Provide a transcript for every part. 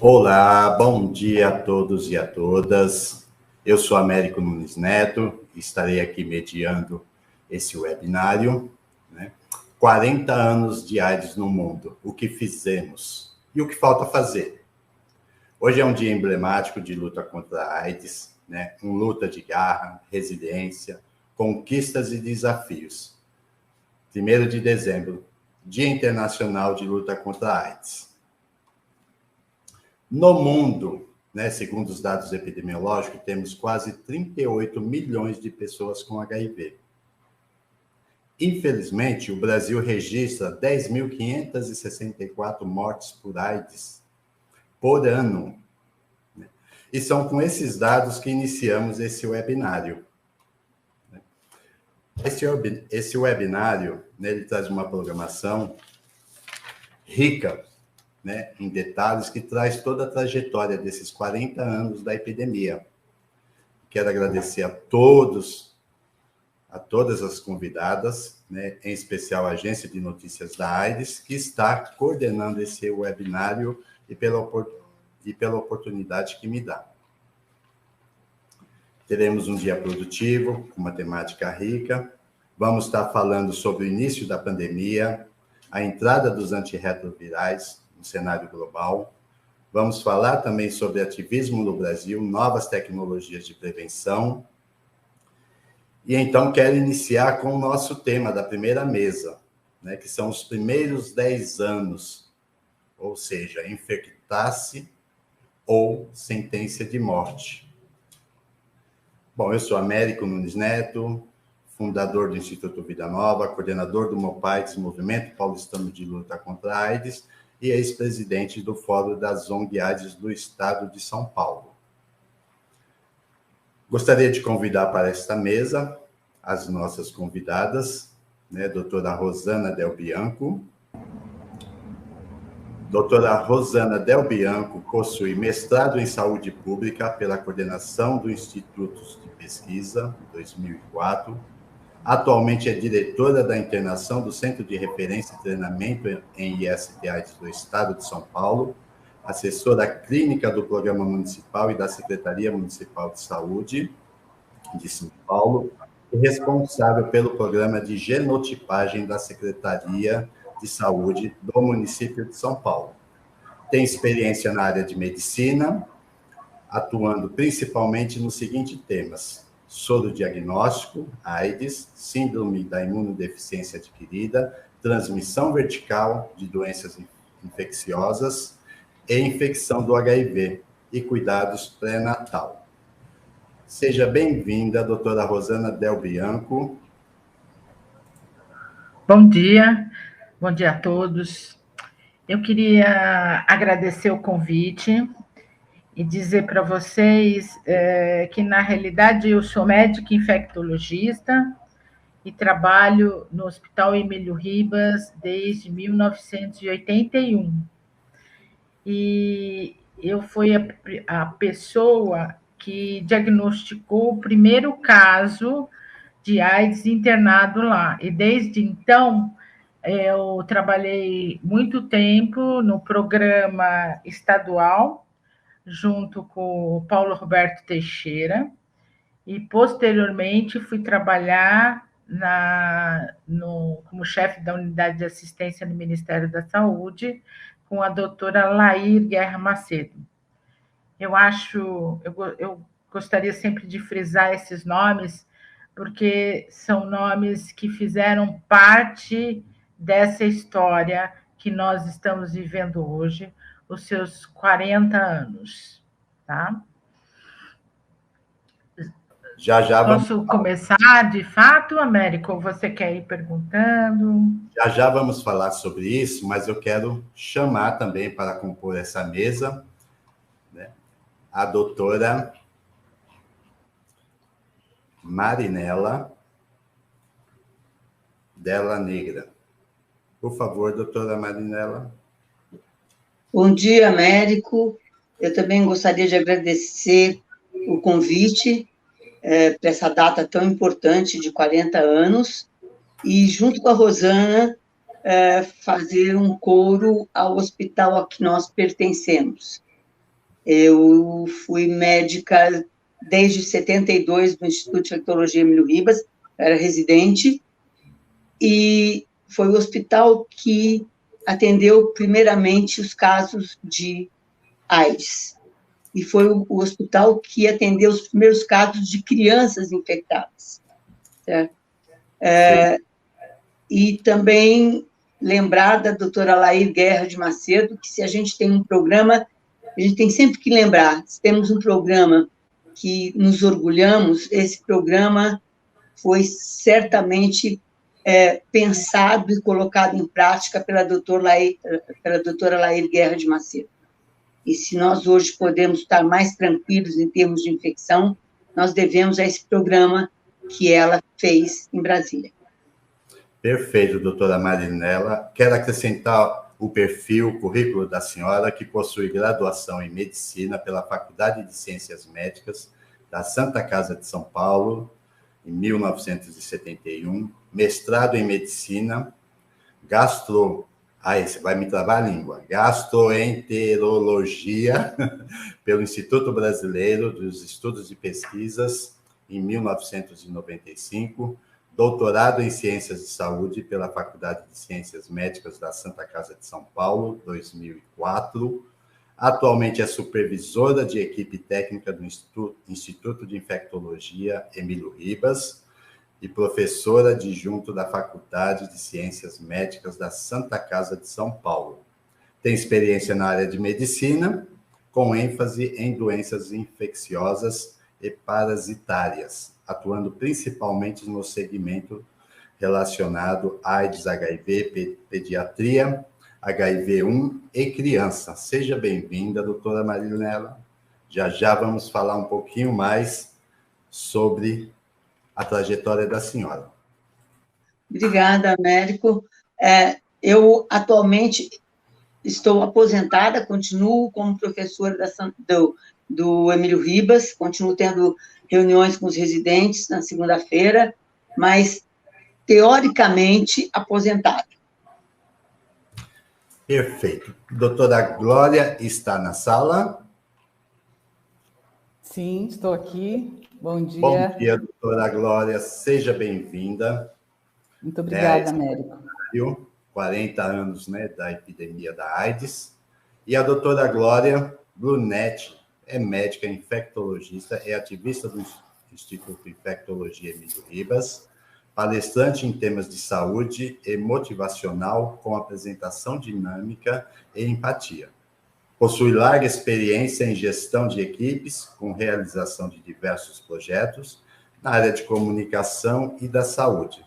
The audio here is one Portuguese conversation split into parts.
Olá, bom dia a todos e a todas. Eu sou Américo Nunes Neto e estarei aqui mediando esse webinário, né? 40 anos de AIDS no mundo, o que fizemos e o que falta fazer. Hoje é um dia emblemático de luta contra a AIDS, né? Uma luta de garra, resiliência, conquistas e desafios. 1º de dezembro, Dia Internacional de Luta contra a AIDS. No mundo, né, segundo os dados epidemiológicos, temos quase 38 milhões de pessoas com HIV. Infelizmente, o Brasil registra 10.564 mortes por AIDS por ano. E são com esses dados que iniciamos esse webinário. Esse webinário, né, ele traz uma programação rica, né, em detalhes, que traz toda a trajetória desses 40 anos da epidemia. Quero agradecer a todas as convidadas, né, em especial a Agência de Notícias da AIDS, que está coordenando esse webinário e pela oportunidade que me dá. Teremos um dia produtivo, com uma temática rica. Vamos estar falando sobre o início da pandemia, a entrada dos antirretrovirais no cenário global. Vamos falar também sobre ativismo no Brasil, novas tecnologias de prevenção. E então quero iniciar com o nosso tema da primeira mesa, né, que são os primeiros 10 anos, ou seja, infectar-se ou sentença de morte. Bom, eu sou Américo Nunes Neto, fundador do Instituto Vida Nova, coordenador do MOPAIDS, Movimento Paulistano de Luta contra a AIDS, e ex-presidente do Fórum das ONG AIDS do Estado de São Paulo. Gostaria de convidar para esta mesa as nossas convidadas, né, doutora Rosana Del Bianco. Doutora Rosana Del Bianco possui mestrado em Saúde Pública pela coordenação do Institutos de Pesquisa, 2004. Atualmente é diretora da internação do Centro de Referência e Treinamento em IST-AIDS do Estado de São Paulo, assessora clínica do Programa Municipal e da Secretaria Municipal de Saúde de São Paulo, e responsável pelo Programa de Genotipagem da Secretaria de Saúde do município de São Paulo. Tem experiência na área de medicina, atuando principalmente nos seguintes temas: sorodiagnóstico, AIDS, síndrome da imunodeficiência adquirida, transmissão vertical de doenças infecciosas e infecção do HIV e cuidados pré-natal. Seja bem-vinda, doutora Rosana Del Bianco. Bom dia a todos. Eu queria agradecer o convite e dizer para vocês que, na realidade, eu sou médica infectologista e trabalho no Hospital Emílio Ribas desde 1981. E eu fui a pessoa que diagnosticou o primeiro caso de AIDS internado lá. E, desde então, eu trabalhei muito tempo no programa estadual, junto com o Paulo Roberto Teixeira, e, posteriormente, fui trabalhar como chefe da unidade de assistência no Ministério da Saúde, com a doutora Lair Guerra Macedo. Eu gostaria sempre de frisar esses nomes, porque são nomes que fizeram parte dessa história que nós estamos vivendo hoje, os seus 40 anos, tá? Já Posso começar, de fato, Américo, ou você quer ir perguntando? Já vamos falar sobre isso, mas eu quero chamar também para compor essa mesa, né, a doutora Marinela Della Negra. Por favor, doutora Marinela. Bom dia, Américo. Eu também gostaria de agradecer o convite para essa data tão importante de 40 anos e, junto com a Rosana, fazer um coro ao hospital a que nós pertencemos. Eu fui médica desde 72 no Instituto de Infectologia Emílio Ribas, era residente, e foi o hospital que atendeu primeiramente os casos de AIDS. E foi o hospital que atendeu os primeiros casos de crianças infectadas. Certo? E também lembrar da doutora Laís Guerra de Macedo, que se a gente tem um programa, a gente tem sempre que lembrar, se temos um programa que nos orgulhamos, esse programa foi certamente pensado e colocado em prática pela doutora Laís Guerra de Macedo. E se nós hoje podemos estar mais tranquilos em termos de infecção, nós devemos a esse programa que ela fez em Brasília. Perfeito, doutora Marinela. Quero acrescentar o perfil, o currículo da senhora, que possui graduação em Medicina pela Faculdade de Ciências Médicas da Santa Casa de São Paulo, em 1971, mestrado em Medicina, esse vai me travar a língua. Gastroenterologia, pelo Instituto Brasileiro dos Estudos e Pesquisas, em 1995. Doutorado em Ciências de Saúde pela Faculdade de Ciências Médicas da Santa Casa de São Paulo, 2004. Atualmente é supervisora de equipe técnica do Instituto de Infectologia Emílio Ribas e professora adjunto da Faculdade de Ciências Médicas da Santa Casa de São Paulo. Tem experiência na área de medicina, com ênfase em doenças infecciosas e parasitárias, atuando principalmente no segmento relacionado a AIDS, HIV, pediatria, HIV-1 e criança. Seja bem-vinda, doutora Marinela. Já vamos falar um pouquinho mais sobre a trajetória da senhora. Obrigada, Américo. Eu, atualmente, estou aposentada, continuo como professora do Emílio Ribas, continuo tendo reuniões com os residentes na segunda-feira, mas, teoricamente, aposentada. Perfeito. Doutora Glória está na sala? Sim, estou aqui. Bom dia. Bom dia, doutora Glória. Seja bem-vinda. Muito obrigada, Américo. 40 anos, né, da epidemia da AIDS. E a doutora Glória Brunetti é médica infectologista, é ativista do Instituto de Infectologia Emílio Ribas, palestrante em temas de saúde e motivacional com apresentação dinâmica e empatia. Possui larga experiência em gestão de equipes, com realização de diversos projetos na área de comunicação e da saúde.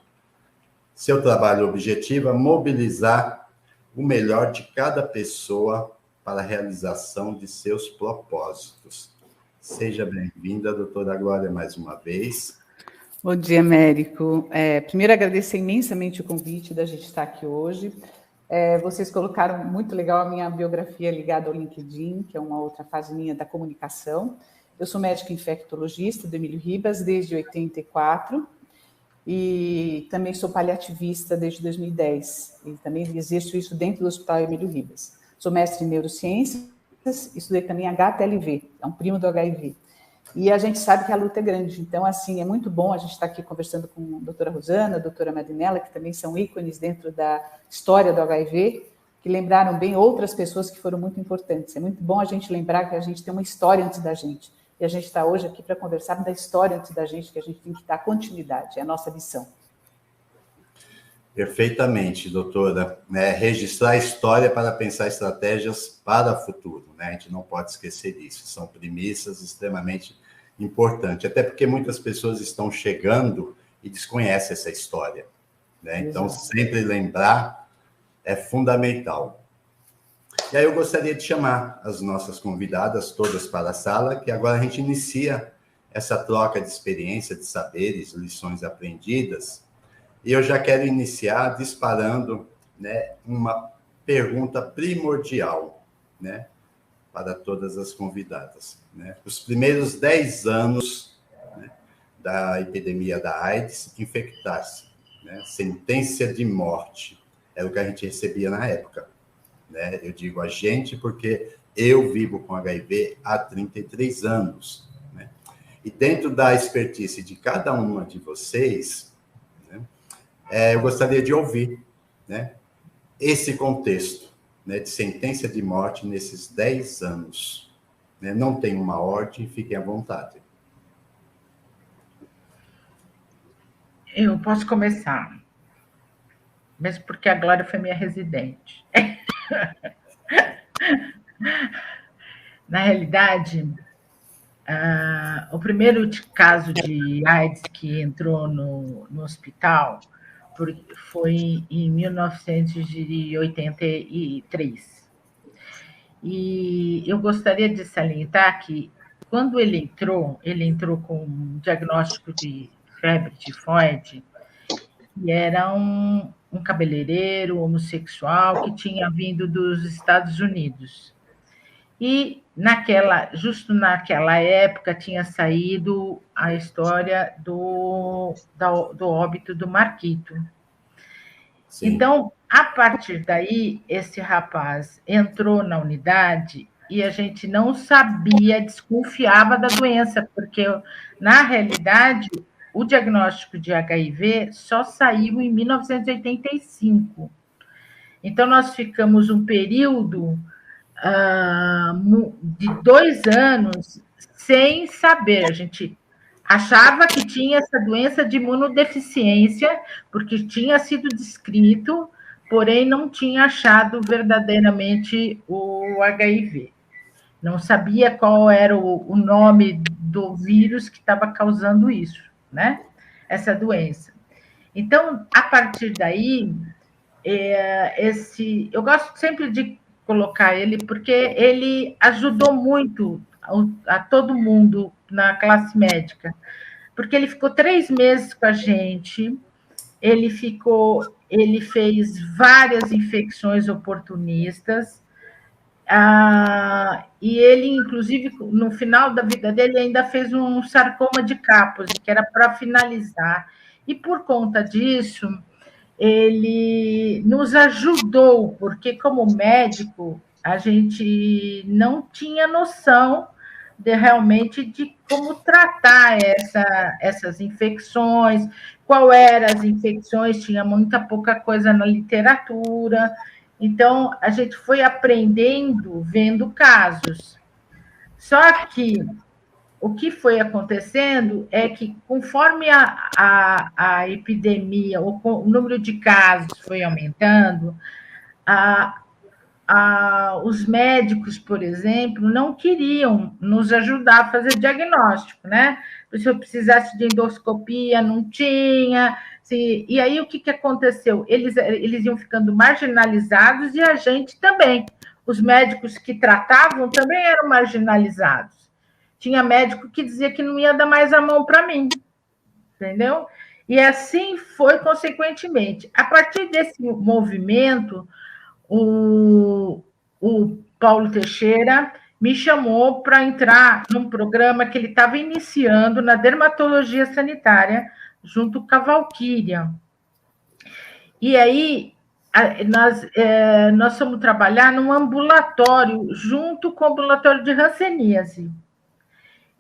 Seu trabalho objetivo é mobilizar o melhor de cada pessoa para a realização de seus propósitos. Seja bem-vinda, doutora Glória, mais uma vez. Bom dia, Américo. Primeiro, agradecer imensamente o convite da gente estar aqui hoje. Vocês colocaram muito legal a minha biografia ligada ao LinkedIn, que é uma outra fase minha da comunicação. Eu sou médica infectologista do Emílio Ribas desde 84 e também sou paliativista desde 2010. E também exerço isso dentro do Hospital Emílio Ribas. Sou mestre em neurociências, estudei também HTLV, é um primo do HIV. E a gente sabe que a luta é grande, então, assim, é muito bom a gente estar aqui conversando com a doutora Rosana, a doutora Marinela, que também são ícones dentro da história do HIV, que lembraram bem outras pessoas que foram muito importantes. É muito bom a gente lembrar que a gente tem uma história antes da gente, e a gente está hoje aqui para conversar da história antes da gente, que a gente tem que dar continuidade, é a nossa missão. Perfeitamente, doutora. Registrar a história para pensar estratégias para o futuro, né? A gente não pode esquecer disso. São premissas extremamente importantes, até porque muitas pessoas estão chegando e desconhecem essa história, né? Então, sempre lembrar é fundamental. E aí eu gostaria de chamar as nossas convidadas todas para a sala, que agora a gente inicia essa troca de experiência, de saberes, lições aprendidas. E eu já quero iniciar disparando, né, uma pergunta primordial, né, para todas as convidadas, né? Os primeiros 10 anos, né, da epidemia da AIDS, infectar-se, né? Sentença de morte, era o que a gente recebia na época, né? Eu digo a gente porque Eu vivo com HIV há 33 anos, né? E dentro da expertise de cada uma de vocês, né, eu gostaria de ouvir, né, esse contexto, né, de sentença de morte nesses 10 anos. Né? Não tem uma ordem, fiquem à vontade. Eu posso começar, mesmo porque a Glória foi minha residente. Na realidade, o primeiro caso de AIDS que entrou no hospital foi em 1983. E eu gostaria de salientar que, quando ele entrou com um diagnóstico de febre tifoide, e era um cabeleireiro homossexual que tinha vindo dos Estados Unidos. E justo naquela época tinha saído a história do óbito do Marquito. Sim. Então, a partir daí, esse rapaz entrou na unidade e a gente não sabia, desconfiava da doença, porque, na realidade, o diagnóstico de HIV só saiu em 1985. Então, nós ficamos um período de 2 anos sem saber. A gente achava que tinha essa doença de imunodeficiência, porque tinha sido descrito, porém não tinha achado verdadeiramente o HIV. Não sabia qual era o nome do vírus que estava causando isso, né? Essa doença. Então, a partir daí, eu gosto sempre de colocar ele, porque ele ajudou muito a todo mundo na classe médica, porque ele ficou 3 meses com a gente, ele fez várias infecções oportunistas, e ele, inclusive, no final da vida dele, ainda fez um sarcoma de Kaposi, que era para finalizar, e por conta disso, ele nos ajudou, porque, como médico, a gente não tinha noção realmente de como tratar essas infecções, qual eram as infecções, tinha muita pouca coisa na literatura. Então, a gente foi aprendendo, vendo casos. Só que o que foi acontecendo é que, conforme a epidemia, o número de casos foi aumentando, os médicos, por exemplo, não queriam nos ajudar a fazer diagnóstico, né? Se eu precisasse de endoscopia, não tinha. E aí, o que aconteceu? Eles iam ficando marginalizados e a gente também. Os médicos que tratavam também eram marginalizados. Tinha médico que dizia que não ia dar mais a mão para mim, entendeu? E assim foi consequentemente. A partir desse movimento, o Paulo Teixeira me chamou para entrar num programa que ele estava iniciando na dermatologia sanitária, junto com a Valquíria. E aí, nós fomos trabalhar num ambulatório, junto com o ambulatório de hanseníase.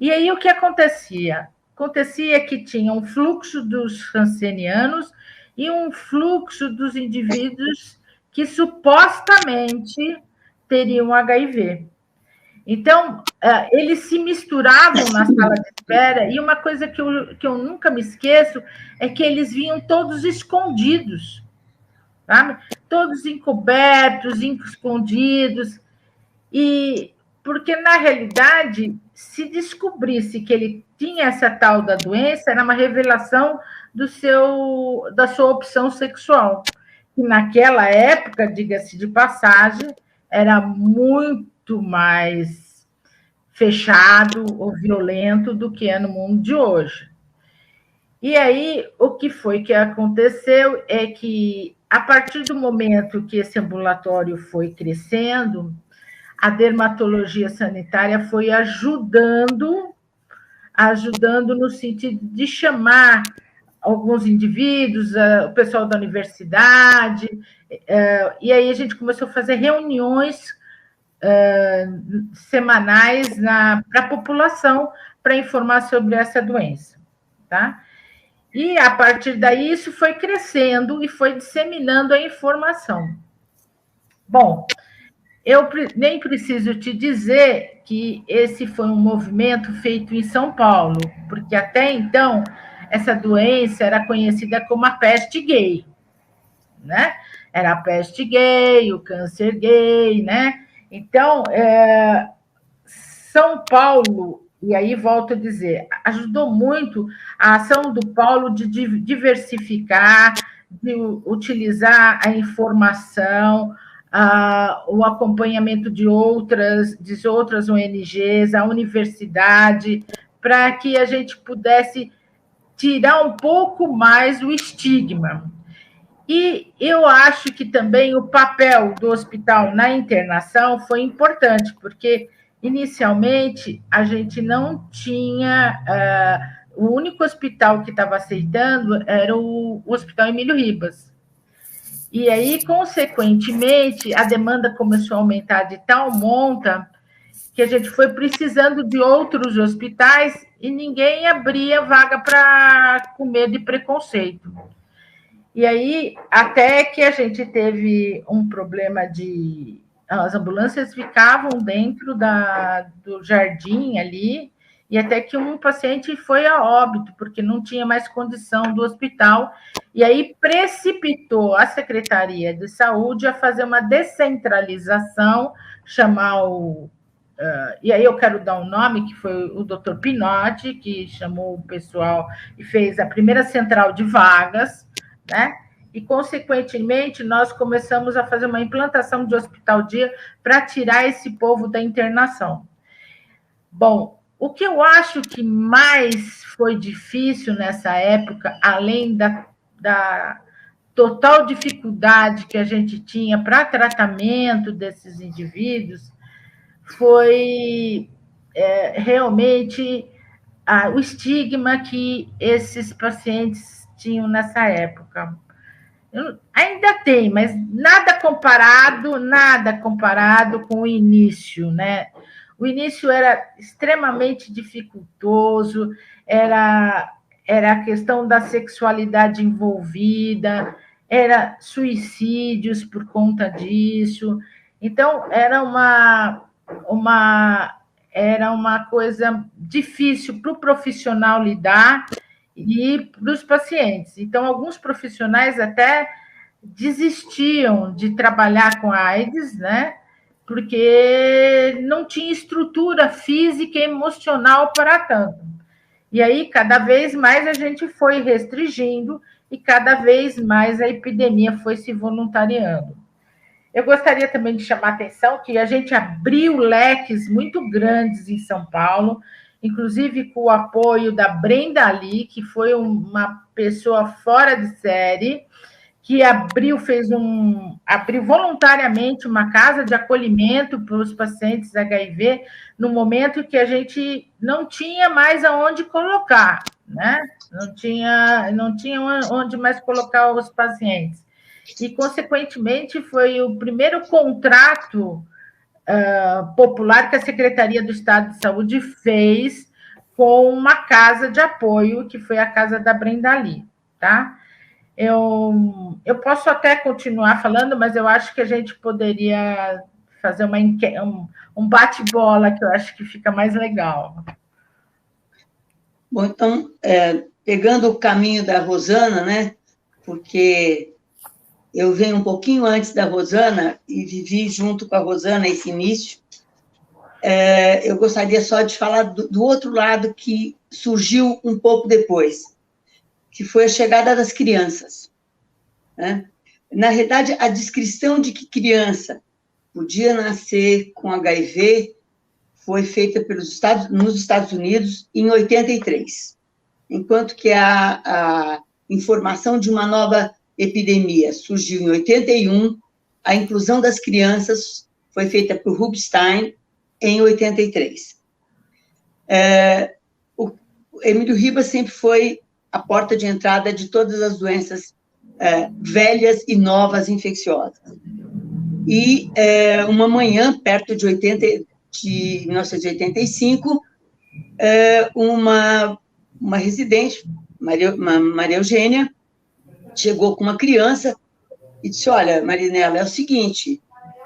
E aí, o que acontecia? Acontecia que tinha um fluxo dos hansenianos e um fluxo dos indivíduos que supostamente teriam HIV. Então, eles se misturavam na sala de espera, e uma coisa que eu nunca me esqueço é que eles vinham todos escondidos, sabe? Todos encobertos, escondidos, e porque, na realidade, se descobrisse que ele tinha essa tal da doença, era uma revelação da sua opção sexual. E naquela época, diga-se de passagem, era muito mais fechado ou violento do que é no mundo de hoje. E aí, o que foi que aconteceu é que, a partir do momento que esse ambulatório foi crescendo, a dermatologia sanitária foi ajudando no sentido de chamar alguns indivíduos, o pessoal da universidade, e aí a gente começou a fazer reuniões semanais para a população para informar sobre essa doença, tá? E, a partir daí, isso foi crescendo e foi disseminando a informação. Bom, eu nem preciso te dizer que esse foi um movimento feito em São Paulo, porque até então essa doença era conhecida como a peste gay, né? Era a peste gay, o câncer gay, né? Então, São Paulo, e aí volto a dizer, ajudou muito a ação do Paulo de diversificar, de utilizar a informação, o acompanhamento de outras ONGs, a universidade, para que a gente pudesse tirar um pouco mais o estigma. E eu acho que também o papel do hospital na internação foi importante, porque inicialmente a gente não tinha. O único hospital que estava aceitando era o Hospital Emílio Ribas. E aí, consequentemente, a demanda começou a aumentar de tal monta que a gente foi precisando de outros hospitais e ninguém abria vaga com medo de preconceito. E aí, até que a gente teve um problema de... As ambulâncias ficavam dentro do jardim ali, e até que um paciente foi a óbito, porque não tinha mais condição do hospital, e aí precipitou a Secretaria de Saúde a fazer uma descentralização, chamar e aí eu quero dar um nome, que foi o Dr. Pinotti, que chamou o pessoal e fez a primeira central de vagas, né? E, consequentemente, nós começamos a fazer uma implantação de hospital-dia para tirar esse povo da internação. Bom, o que eu acho que mais foi difícil nessa época, além da total dificuldade que a gente tinha para tratamento desses indivíduos, foi realmente o estigma que esses pacientes tinham nessa época. Ainda tem, mas nada comparado com o início, né? O início era extremamente dificultoso, era a questão da sexualidade envolvida, era suicídios por conta disso. Então, era uma coisa difícil para o profissional lidar e para os pacientes. Então, alguns profissionais até desistiam de trabalhar com a AIDS, né? Porque não tinha estrutura física e emocional para tanto. E aí, cada vez mais a gente foi restringindo e cada vez mais a epidemia foi se voluntariando. Eu gostaria também de chamar a atenção que a gente abriu leques muito grandes em São Paulo, inclusive com o apoio da Brenda Lee, que foi uma pessoa fora de série, que abriu voluntariamente uma casa de acolhimento para os pacientes HIV, no momento que a gente não tinha mais aonde colocar, né? Não tinha onde mais colocar os pacientes. E, consequentemente, foi o primeiro contrato popular que a Secretaria do Estado de Saúde fez com uma casa de apoio, que foi a casa da Brenda Lee, tá? Eu posso até continuar falando, mas eu acho que a gente poderia fazer um bate-bola, que eu acho que fica mais legal. Bom, então, pegando o caminho da Rosana, né? Porque eu venho um pouquinho antes da Rosana e vivi junto com a Rosana esse início. Eu gostaria só de falar do outro lado que surgiu um pouco depois, que foi a chegada das crianças, né? Na realidade, a descrição de que criança podia nascer com HIV foi feita nos Estados Unidos em 83, enquanto que a informação de uma nova epidemia surgiu em 81, a inclusão das crianças foi feita por Rubinstein em 83. O Emílio Ribas sempre foi a porta de entrada de todas as doenças velhas e novas infecciosas. E uma manhã, perto de 1985, uma residente, Maria Eugênia, chegou com uma criança e disse, olha, Marinela, é o seguinte,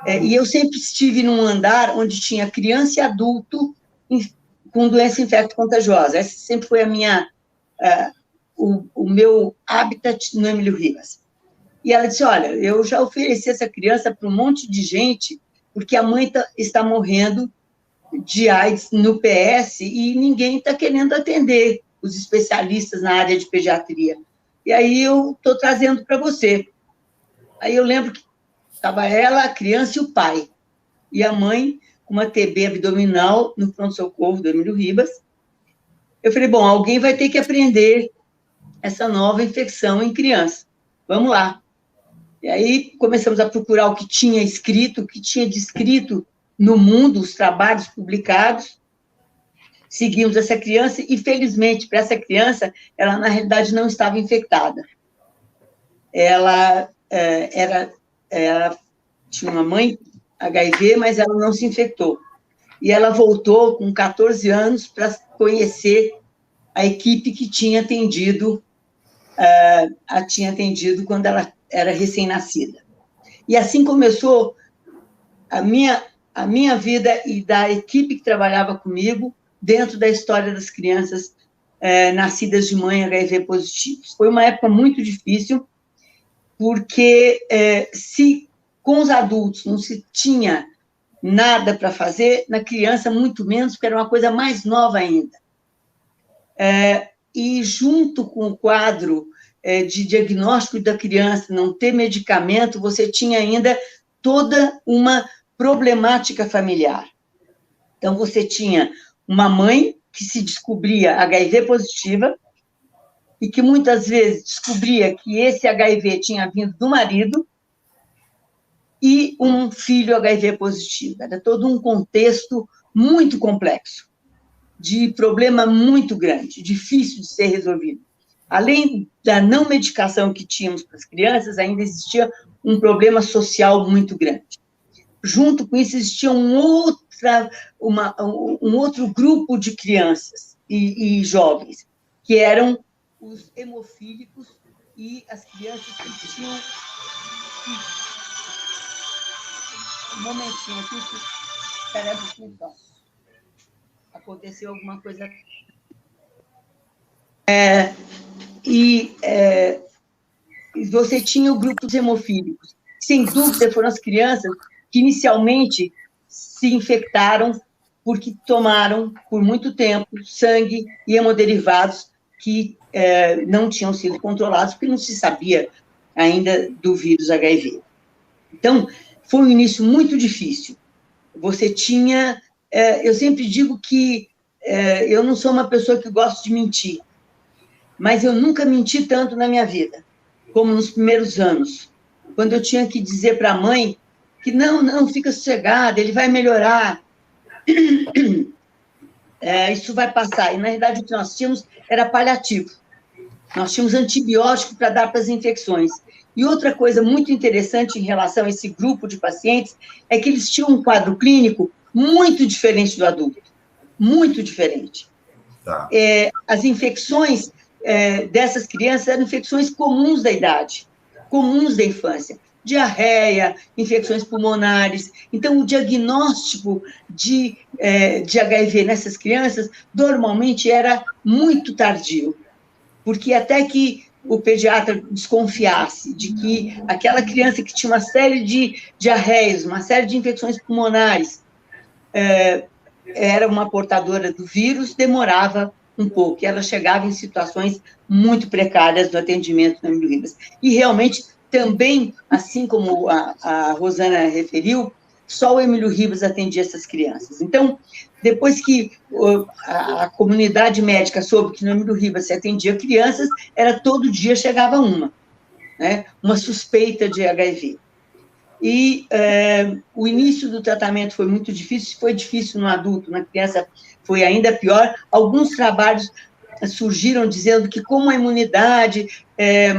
e eu sempre estive num andar onde tinha criança e adulto com doença infecto-contagiosa. Essa sempre foi o meu habitat no Emílio Ribas. E ela disse, olha, eu já ofereci essa criança para um monte de gente, porque a mãe está morrendo de AIDS no PS e ninguém está querendo atender os especialistas na área de pediatria. E aí eu estou trazendo para você. Aí eu lembro que estava ela, a criança e o pai. E a mãe com uma TB abdominal no pronto-socorro do Emílio Ribas. Eu falei, bom, alguém vai ter que aprender essa nova infecção em criança. Vamos lá. E aí começamos a procurar o que tinha escrito, o que tinha descrito no mundo, os trabalhos publicados. Seguimos essa criança e, felizmente, para essa criança, ela, na realidade, não estava infectada. Ela tinha uma mãe HIV, mas ela não se infectou. E ela voltou com 14 anos para conhecer a equipe que tinha atendido quando ela era recém-nascida. E assim começou a minha vida e da equipe que trabalhava comigo dentro da história das crianças nascidas de mãe HIV positivos. Foi uma época muito difícil, porque se com os adultos não se tinha nada para fazer, na criança muito menos, porque era uma coisa mais nova ainda. E junto com o quadro de diagnóstico da criança, não ter medicamento, você tinha ainda toda uma problemática familiar. Então, você tinha uma mãe que se descobria HIV positiva e que muitas vezes descobria que esse HIV tinha vindo do marido e um filho HIV positivo. Era todo um contexto muito complexo, de problema muito grande, difícil de ser resolvido. Além da não medicação que tínhamos para as crianças, ainda existia um problema social muito grande. Junto com isso, existia um outro grupo de crianças e jovens, que eram os hemofílicos e as crianças que tinham... Um momentinho aqui, espera um pouquinho, então. Aconteceu alguma coisa... E você tinha o grupo dos hemofílicos. Sem dúvida, foram as crianças que inicialmente se infectaram porque tomaram, por muito tempo, sangue e hemoderivados que não tinham sido controlados, porque não se sabia ainda do vírus HIV. Então, foi um início muito difícil. Você tinha... eu sempre digo que eu não sou uma pessoa que gosta de mentir, mas eu nunca menti tanto na minha vida, como nos primeiros anos, quando eu tinha que dizer para a mãe que não, fica sossegada, ele vai melhorar, isso vai passar. E, na verdade, o que nós tínhamos era paliativo. Nós tínhamos antibiótico para dar para as infecções. E outra coisa muito interessante em relação a esse grupo de pacientes é que eles tinham um quadro clínico muito diferente do adulto, muito diferente. Tá. As infecções dessas crianças eram infecções comuns da idade, comuns da infância. Diarreia, infecções pulmonares. Então, o diagnóstico de HIV nessas crianças, normalmente, era muito tardio, porque até que o pediatra desconfiasse de que aquela criança que tinha uma série de diarreias, uma série de infecções pulmonares, era uma portadora do vírus, demorava um pouco, e ela chegava em situações muito precárias do atendimento no Emílio Ribas. E, realmente, também, assim como a Rosana referiu, só o Emílio Ribas atendia essas crianças. Então, depois que a comunidade médica soube que no Emílio Ribas se atendia crianças, todo dia chegava uma suspeita de HIV. E o início do tratamento foi muito difícil, foi difícil no adulto, na criança foi ainda pior. Alguns trabalhos surgiram dizendo que, como a imunidade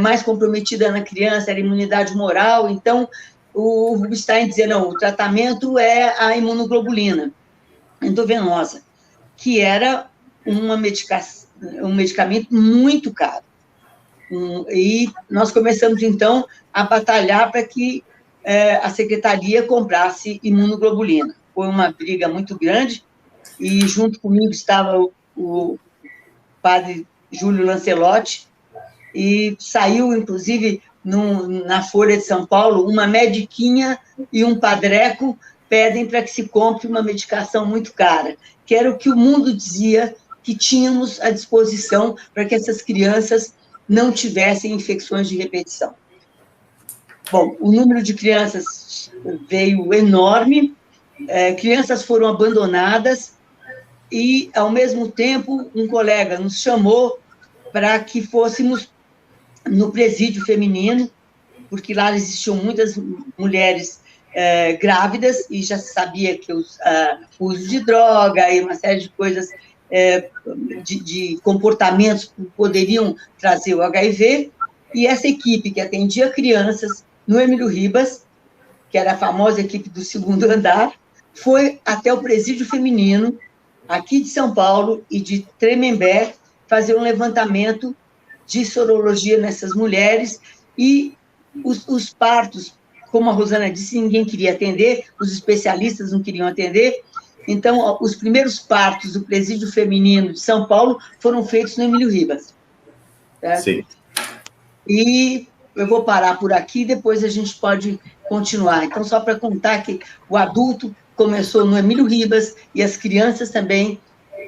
mais comprometida na criança era a imunidade moral, então o Rubinstein dizia, não, o tratamento é a imunoglobulina endovenosa, que era um medicamento muito caro. E nós começamos, então, a batalhar para que a secretaria comprasse imunoglobulina. Foi uma briga muito grande, e junto comigo estava o padre Júlio Lancelotti, e saiu, inclusive, na Folha de São Paulo, uma mediquinha e um padreco pedem para que se compre uma medicação muito cara, que era o que o mundo dizia que tínhamos à disposição para que essas crianças não tivessem infecções de repetição. Bom, o número de crianças veio enorme, crianças foram abandonadas, e, ao mesmo tempo, um colega nos chamou para que fôssemos no presídio feminino, porque lá existiam muitas mulheres grávidas, e já se sabia que o uso de droga e uma série de coisas, de comportamentos poderiam trazer o HIV, e essa equipe que atendia crianças no Emílio Ribas, que era a famosa equipe do segundo andar, foi até o presídio feminino, aqui de São Paulo e de Tremembé, fazer um levantamento de sorologia nessas mulheres, e os partos, como a Rosana disse, ninguém queria atender, os especialistas não queriam atender, então os primeiros partos do presídio feminino de São Paulo foram feitos no Emílio Ribas. Certo? Sim. E eu vou parar por aqui, depois a gente pode continuar. Então, só para contar que o adulto começou no Emílio Ribas e as crianças também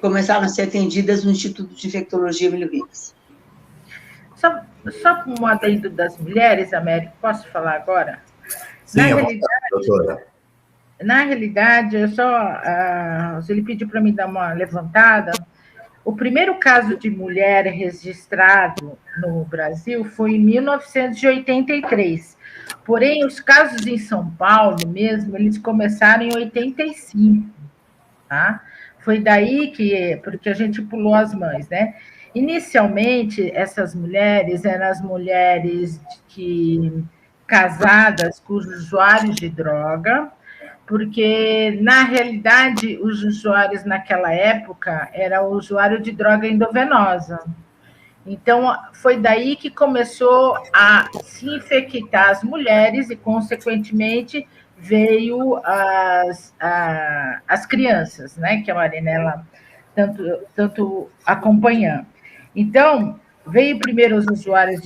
começaram a ser atendidas no Instituto de Infectologia Emílio Ribas. Só um adendo das mulheres, Américo, posso falar agora? Sim, doutora. Na realidade, ele pediu para me dar uma levantada. O primeiro caso de mulher registrado no Brasil foi em 1983. Porém, os casos em São Paulo mesmo, eles começaram em 85. Tá? Foi daí porque a gente pulou as mães, né? Inicialmente, essas mulheres eram as mulheres casadas com os usuários de droga, porque, na realidade, os usuários naquela época eram o usuário de droga endovenosa. Então, foi daí que começou a se infectar as mulheres e, consequentemente, veio as crianças, né, que a Marinela tanto acompanhando. Então, veio primeiro os usuários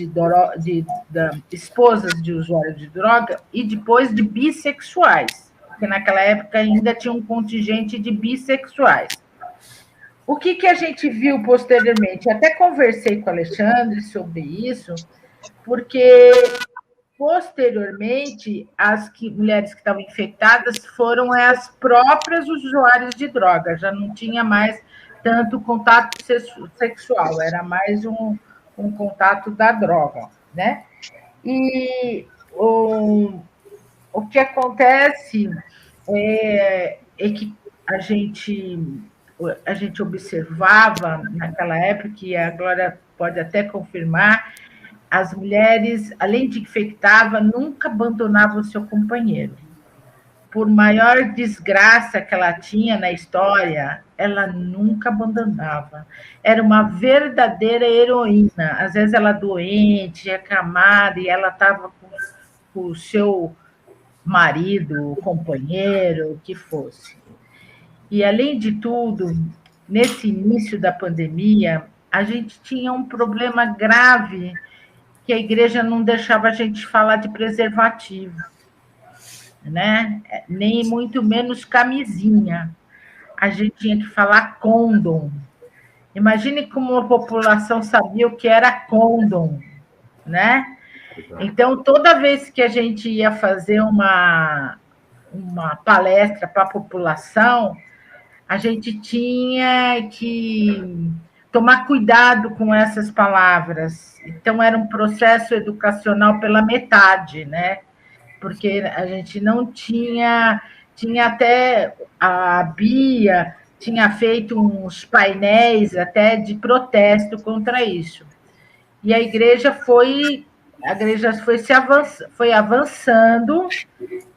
esposas de usuários de droga e depois de bissexuais, porque naquela época ainda tinha um contingente de bissexuais. O que a gente viu posteriormente? Até conversei com o Alexandre sobre isso, porque posteriormente as mulheres que estavam infectadas foram as próprias usuárias de droga, já não tinha mais tanto contato sexual, era mais um contato da droga, né? E o que acontece é que a gente observava naquela época, e a Glória pode até confirmar, as mulheres, além de infectavam, nunca abandonavam o seu companheiro. Por maior desgraça que ela tinha na história, ela nunca abandonava. Era uma verdadeira heroína. Às vezes ela doente, acamada, e ela estava com o seu marido, companheiro, o que fosse. E, além de tudo, nesse início da pandemia, a gente tinha um problema grave, que a igreja não deixava a gente falar de preservativo, né? Nem muito menos camisinha. A gente tinha que falar condom. Imagine como a população sabia o que era condom, né? Então, toda vez que a gente ia fazer uma palestra para a população, a gente tinha que tomar cuidado com essas palavras. Então, era um processo educacional pela metade, né? Porque a gente não tinha até a Bia tinha feito uns painéis até de protesto contra isso. E a igreja foi a igreja foi avançando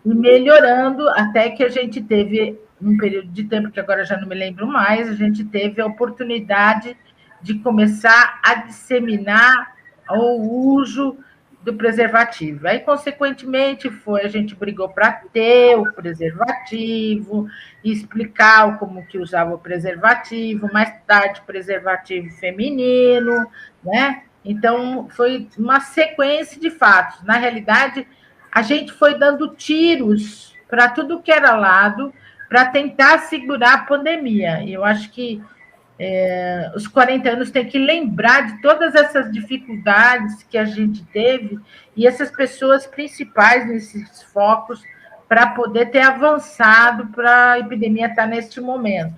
e melhorando até que a gente teve, num período de tempo que agora já não me lembro mais, a gente teve a oportunidade de começar a disseminar o uso do preservativo. Aí, consequentemente, a gente brigou para ter o preservativo, explicar como que usava o preservativo, mais tarde preservativo feminino, né? Então, foi uma sequência de fatos. Na realidade, a gente foi dando tiros para tudo que era lado para tentar segurar a pandemia. E eu acho que os 40 anos têm que lembrar de todas essas dificuldades que a gente teve e essas pessoas principais nesses focos para poder ter avançado para a epidemia estar neste momento.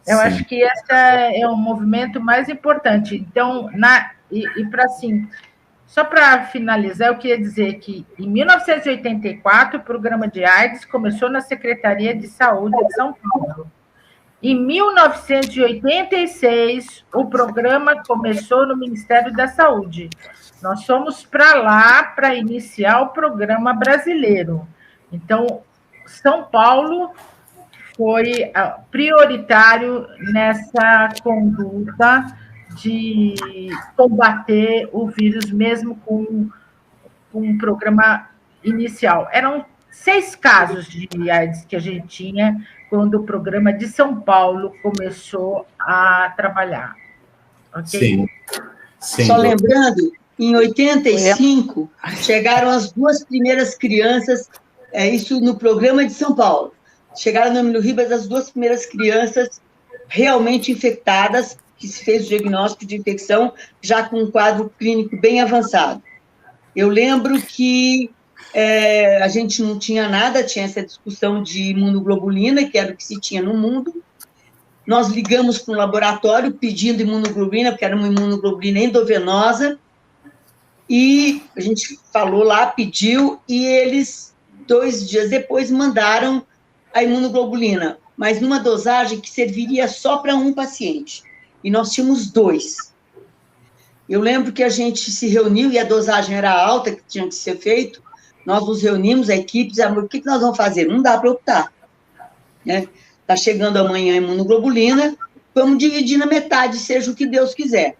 Eu Sim. acho que esse é o movimento mais importante. Então, para assim, só para finalizar, eu queria dizer que em 1984 o programa de AIDS começou na Secretaria de Saúde de São Paulo. Em 1986, o programa começou no Ministério da Saúde. Nós fomos para lá para iniciar o programa brasileiro. Então, São Paulo foi prioritário nessa conduta de combater o vírus, mesmo com um programa inicial. Eram 6 casos de AIDS que a gente tinha quando o programa de São Paulo começou a trabalhar. Okay? Sim. Só lembrando, em 85, chegaram as 2 primeiras crianças, isso no programa de São Paulo. Chegaram no Emílio Ribas as 2 primeiras crianças realmente infectadas, que se fez o diagnóstico de infecção, já com um quadro clínico bem avançado. Eu lembro que a gente não tinha nada, tinha essa discussão de imunoglobulina, que era o que se tinha no mundo. Nós ligamos para um laboratório pedindo imunoglobulina, porque era uma imunoglobulina endovenosa, e a gente falou lá, pediu, e eles, 2 dias depois, mandaram a imunoglobulina, mas numa dosagem que serviria só para um paciente. E nós tínhamos 2. Eu lembro que a gente se reuniu, e a dosagem era alta, que tinha que ser feito. Nós nos reunimos, a equipe, dizemos, o que nós vamos fazer? Não dá para optar. Está chegando amanhã a imunoglobulina, vamos dividir na metade, seja o que Deus quiser.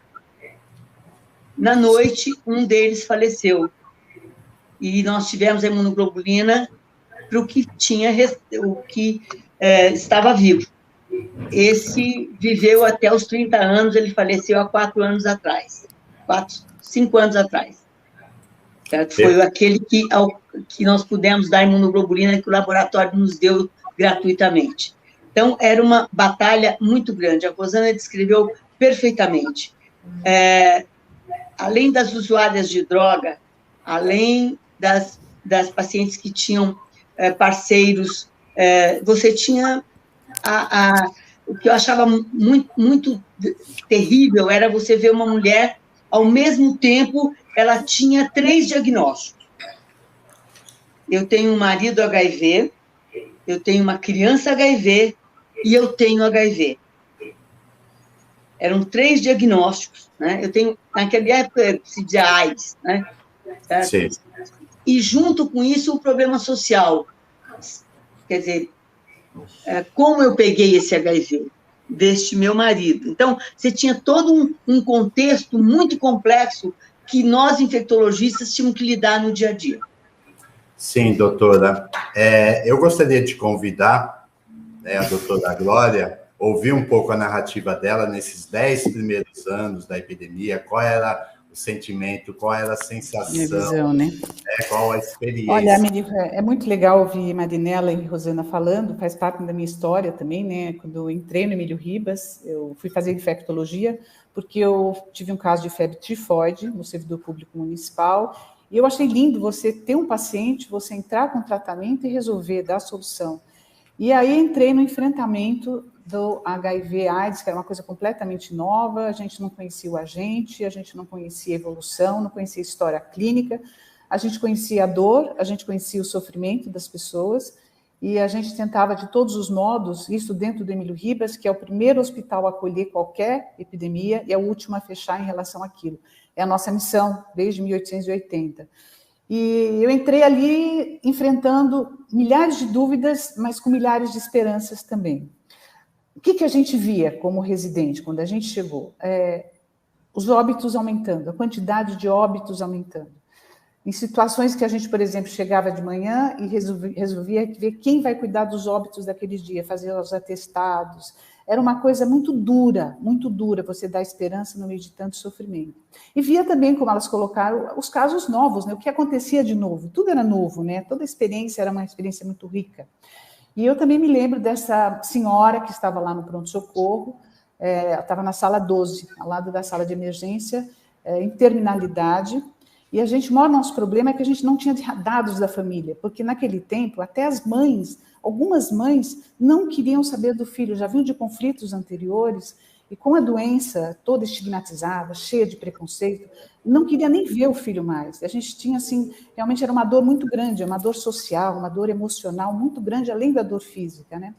Na noite, um deles faleceu. E nós tivemos a imunoglobulina para o que estava vivo. Esse viveu até os 30 anos, ele faleceu há 4 anos atrás. 5 anos atrás. Certo? Foi aquele que nós pudemos dar imunoglobulina que o laboratório nos deu gratuitamente. Então, era uma batalha muito grande. A Rosana descreveu perfeitamente. Além das usuárias de droga, além das pacientes que tinham parceiros, você tinha o que eu achava muito, muito terrível era você ver uma mulher, ao mesmo tempo, ela tinha 3 diagnósticos. Eu tenho um marido HIV, eu tenho uma criança HIV e eu tenho HIV. Eram 3 diagnósticos, né? Eu tenho, naquela época, se dizia AIDS, né? Certo? Sim. E, junto com isso, o problema social. Quer dizer, como eu peguei esse HIV? Deste meu marido. Então, você tinha todo um contexto muito complexo que nós, infectologistas, tínhamos que lidar no dia a dia. Sim, doutora. Eu gostaria de convidar a doutora Glória, ouvir um pouco a narrativa dela nesses 10 primeiros anos da epidemia, qual era o sentimento, qual era a sensação, minha visão, né? Qual a experiência. Olha, Américo, é muito legal ouvir Marinela e Rosana falando, faz parte da minha história também, né? Quando eu entrei no Emílio Ribas, eu fui fazer infectologia, porque eu tive um caso de febre tifoide no servidor público municipal, e eu achei lindo você ter um paciente, você entrar com tratamento e resolver, dar solução. E aí entrei no enfrentamento do HIV/AIDS, que era uma coisa completamente nova, a gente não conhecia o agente, a gente não conhecia a evolução, não conhecia a história clínica, a gente conhecia a dor, a gente conhecia o sofrimento das pessoas, e a gente tentava de todos os modos, isso dentro do Emílio Ribas, que é o primeiro hospital a acolher qualquer epidemia e é o último a fechar em relação àquilo. É a nossa missão desde 1880. E eu entrei ali enfrentando milhares de dúvidas, mas com milhares de esperanças também. O que a gente via como residente quando a gente chegou? Os óbitos aumentando, a quantidade de óbitos aumentando. Em situações que a gente, por exemplo, chegava de manhã e resolvia ver quem vai cuidar dos óbitos daquele dia, fazer os atestados. Era uma coisa muito dura você dar esperança no meio de tanto sofrimento. E via também, como elas colocaram, os casos novos, né? O que acontecia de novo. Tudo era novo, né? Toda a experiência era uma experiência muito rica. E eu também me lembro dessa senhora que estava lá no pronto-socorro, estava na sala 12, ao lado da sala de emergência, em terminalidade. E a gente, o maior nosso problema é que a gente não tinha dados da família, porque naquele tempo, até as mães, algumas mães não queriam saber do filho, já vinham de conflitos anteriores, e com a doença toda estigmatizada, cheia de preconceito, não queria nem ver o filho mais. A gente tinha, assim, realmente era uma dor muito grande, uma dor social, uma dor emocional muito grande, além da dor física, né?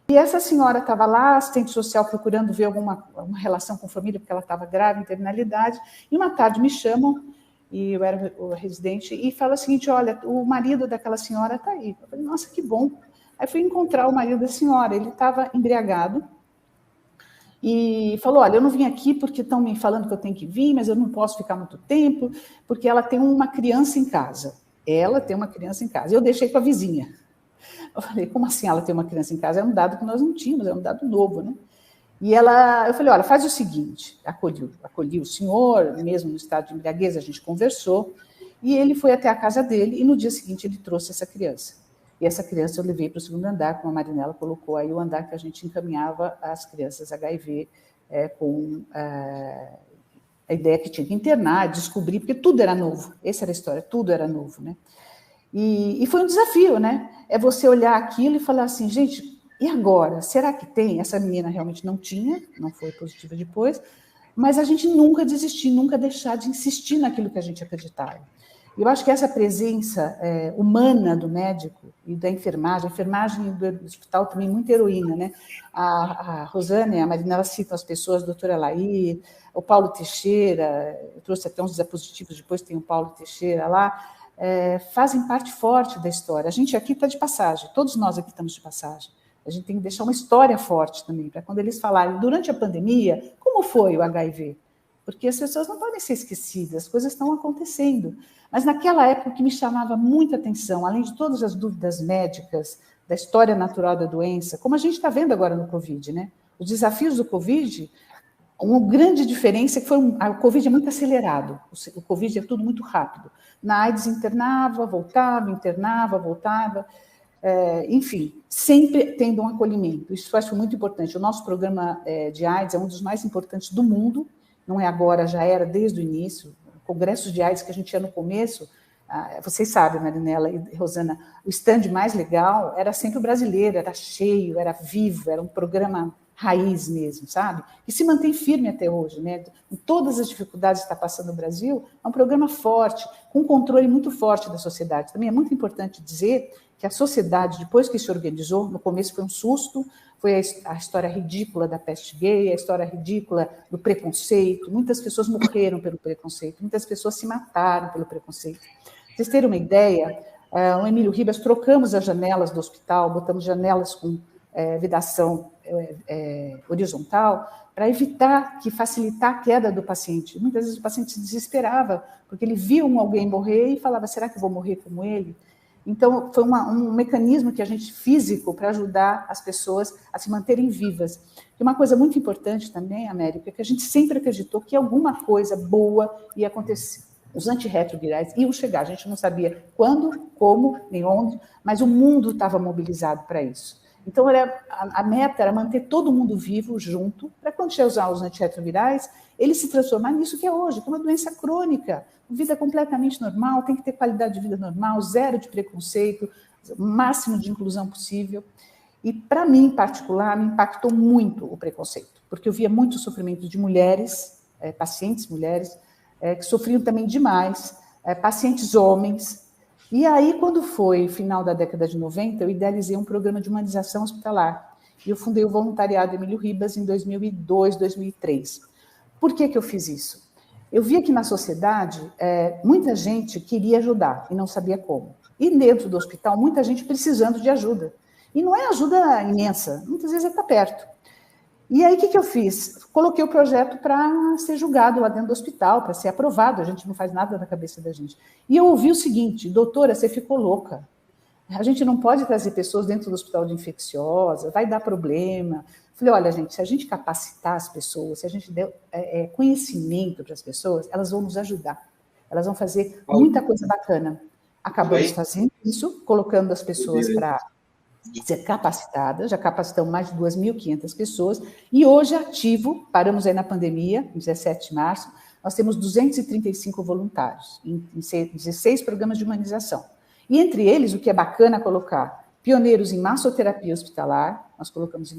E essa senhora estava lá, assistente social, procurando ver uma relação com a família, porque ela estava grávida, em terminalidade, e uma tarde me chamam, e eu era o residente, e fala o seguinte: olha, o marido daquela senhora está aí. Eu falei, nossa, que bom. Aí fui encontrar o marido da senhora, ele estava embriagado, e falou, olha, eu não vim aqui porque estão me falando que eu tenho que vir, mas eu não posso ficar muito tempo, porque ela tem uma criança em casa. Ela tem uma criança em casa. Eu deixei com a vizinha. Eu falei, como assim ela tem uma criança em casa? É um dado que nós não tínhamos, é um dado novo, né? E eu falei, olha, faz o seguinte, acolhi o senhor, mesmo no estado de embriaguez, a gente conversou, e ele foi até a casa dele, e no dia seguinte ele trouxe essa criança. E essa criança eu levei para o segundo andar, como a Marinela colocou aí, o andar que a gente encaminhava as crianças HIV, com a ideia que tinha que internar, descobrir, porque tudo era novo, essa era a história, tudo era novo, né? E foi um desafio, né? É você olhar aquilo e falar assim, gente, e agora? Será que tem? Essa menina realmente não tinha, não foi positiva depois, mas a gente nunca desistir, nunca deixar de insistir naquilo que a gente acreditava. Eu acho que essa presença humana do médico e da enfermagem, a enfermagem do hospital também muito heroína, né? A Rosana e a Marinela citam as pessoas, a doutora Laí, o Paulo Teixeira, eu trouxe até uns diapositivos, depois tem o Paulo Teixeira lá, fazem parte forte da história. A gente aqui está de passagem, todos nós aqui estamos de passagem. A gente tem que deixar uma história forte também, para quando eles falarem, durante a pandemia, como foi o HIV? Porque as pessoas não podem ser esquecidas, as coisas estão acontecendo. Mas naquela época o que me chamava muita atenção, além de todas as dúvidas médicas, da história natural da doença, como a gente está vendo agora no Covid, né? Os desafios do Covid, uma grande diferença é que o Covid é muito acelerado, o Covid é tudo muito rápido. Na AIDS internava, voltava, enfim, sempre tendo um acolhimento. Isso eu acho muito importante. O nosso programa de AIDS é um dos mais importantes do mundo, não é agora, já era desde o início. Congressos de AIDS que a gente tinha no começo, vocês sabem, Marinela e Rosana, o stand mais legal era sempre o brasileiro, era cheio, era vivo, era um programa raiz mesmo, sabe? E se mantém firme até hoje, né? Com todas as dificuldades que está passando no Brasil, é um programa forte, com um controle muito forte da sociedade. Também é muito importante dizer que a sociedade, depois que se organizou, no começo foi um susto, foi a história ridícula da peste gay, a história ridícula do preconceito, muitas pessoas morreram pelo preconceito, muitas pessoas se mataram pelo preconceito. Pra vocês terem uma ideia, o Emílio Ribas, trocamos as janelas do hospital, botamos janelas com vedação horizontal, para evitar facilitar a queda do paciente. Muitas vezes o paciente se desesperava, porque ele via alguém morrer e falava, será que eu vou morrer como ele? Então, foi um mecanismo que a gente físico para ajudar as pessoas a se manterem vivas. E uma coisa muito importante também, América, é que a gente sempre acreditou que alguma coisa boa ia acontecer. Os antirretrovirais iam chegar, a gente não sabia quando, como, nem onde, mas o mundo estava mobilizado para isso. Então, a meta era manter todo mundo vivo, junto, para quando chegar os antirretrovirais, ele se transformar nisso que é hoje, que é uma doença crônica, vida completamente normal, tem que ter qualidade de vida normal, zero de preconceito, máximo de inclusão possível. E, para mim, em particular, me impactou muito o preconceito, porque eu via muito sofrimento de mulheres, pacientes mulheres, que sofriam também demais, pacientes homens, E aí, quando foi final da década de 90, eu idealizei um programa de humanização hospitalar. E eu fundei o Voluntariado Emílio Ribas em 2002, 2003. Por que eu fiz isso? Eu via que na sociedade, muita gente queria ajudar e não sabia como. E dentro do hospital, muita gente precisando de ajuda. E não é ajuda imensa, muitas vezes está perto. E aí, o que eu fiz? Coloquei o projeto para ser julgado lá dentro do hospital, para ser aprovado. A gente não faz nada na cabeça da gente. E eu ouvi o seguinte: doutora, você ficou louca. A gente não pode trazer pessoas dentro do hospital de infecciosa, vai dar problema. Falei, olha, gente, se a gente capacitar as pessoas, se a gente der conhecimento para as pessoas, elas vão nos ajudar. Elas vão fazer muita coisa bacana. Acabamos fazendo isso, colocando as pessoas para ser capacitadas, já capacitamos mais de 2.500 pessoas, e hoje ativo, paramos aí na pandemia, 17 de março, nós temos 235 voluntários, em 16 programas de humanização. E entre eles, o que é bacana colocar, pioneiros em massoterapia hospitalar, nós colocamos em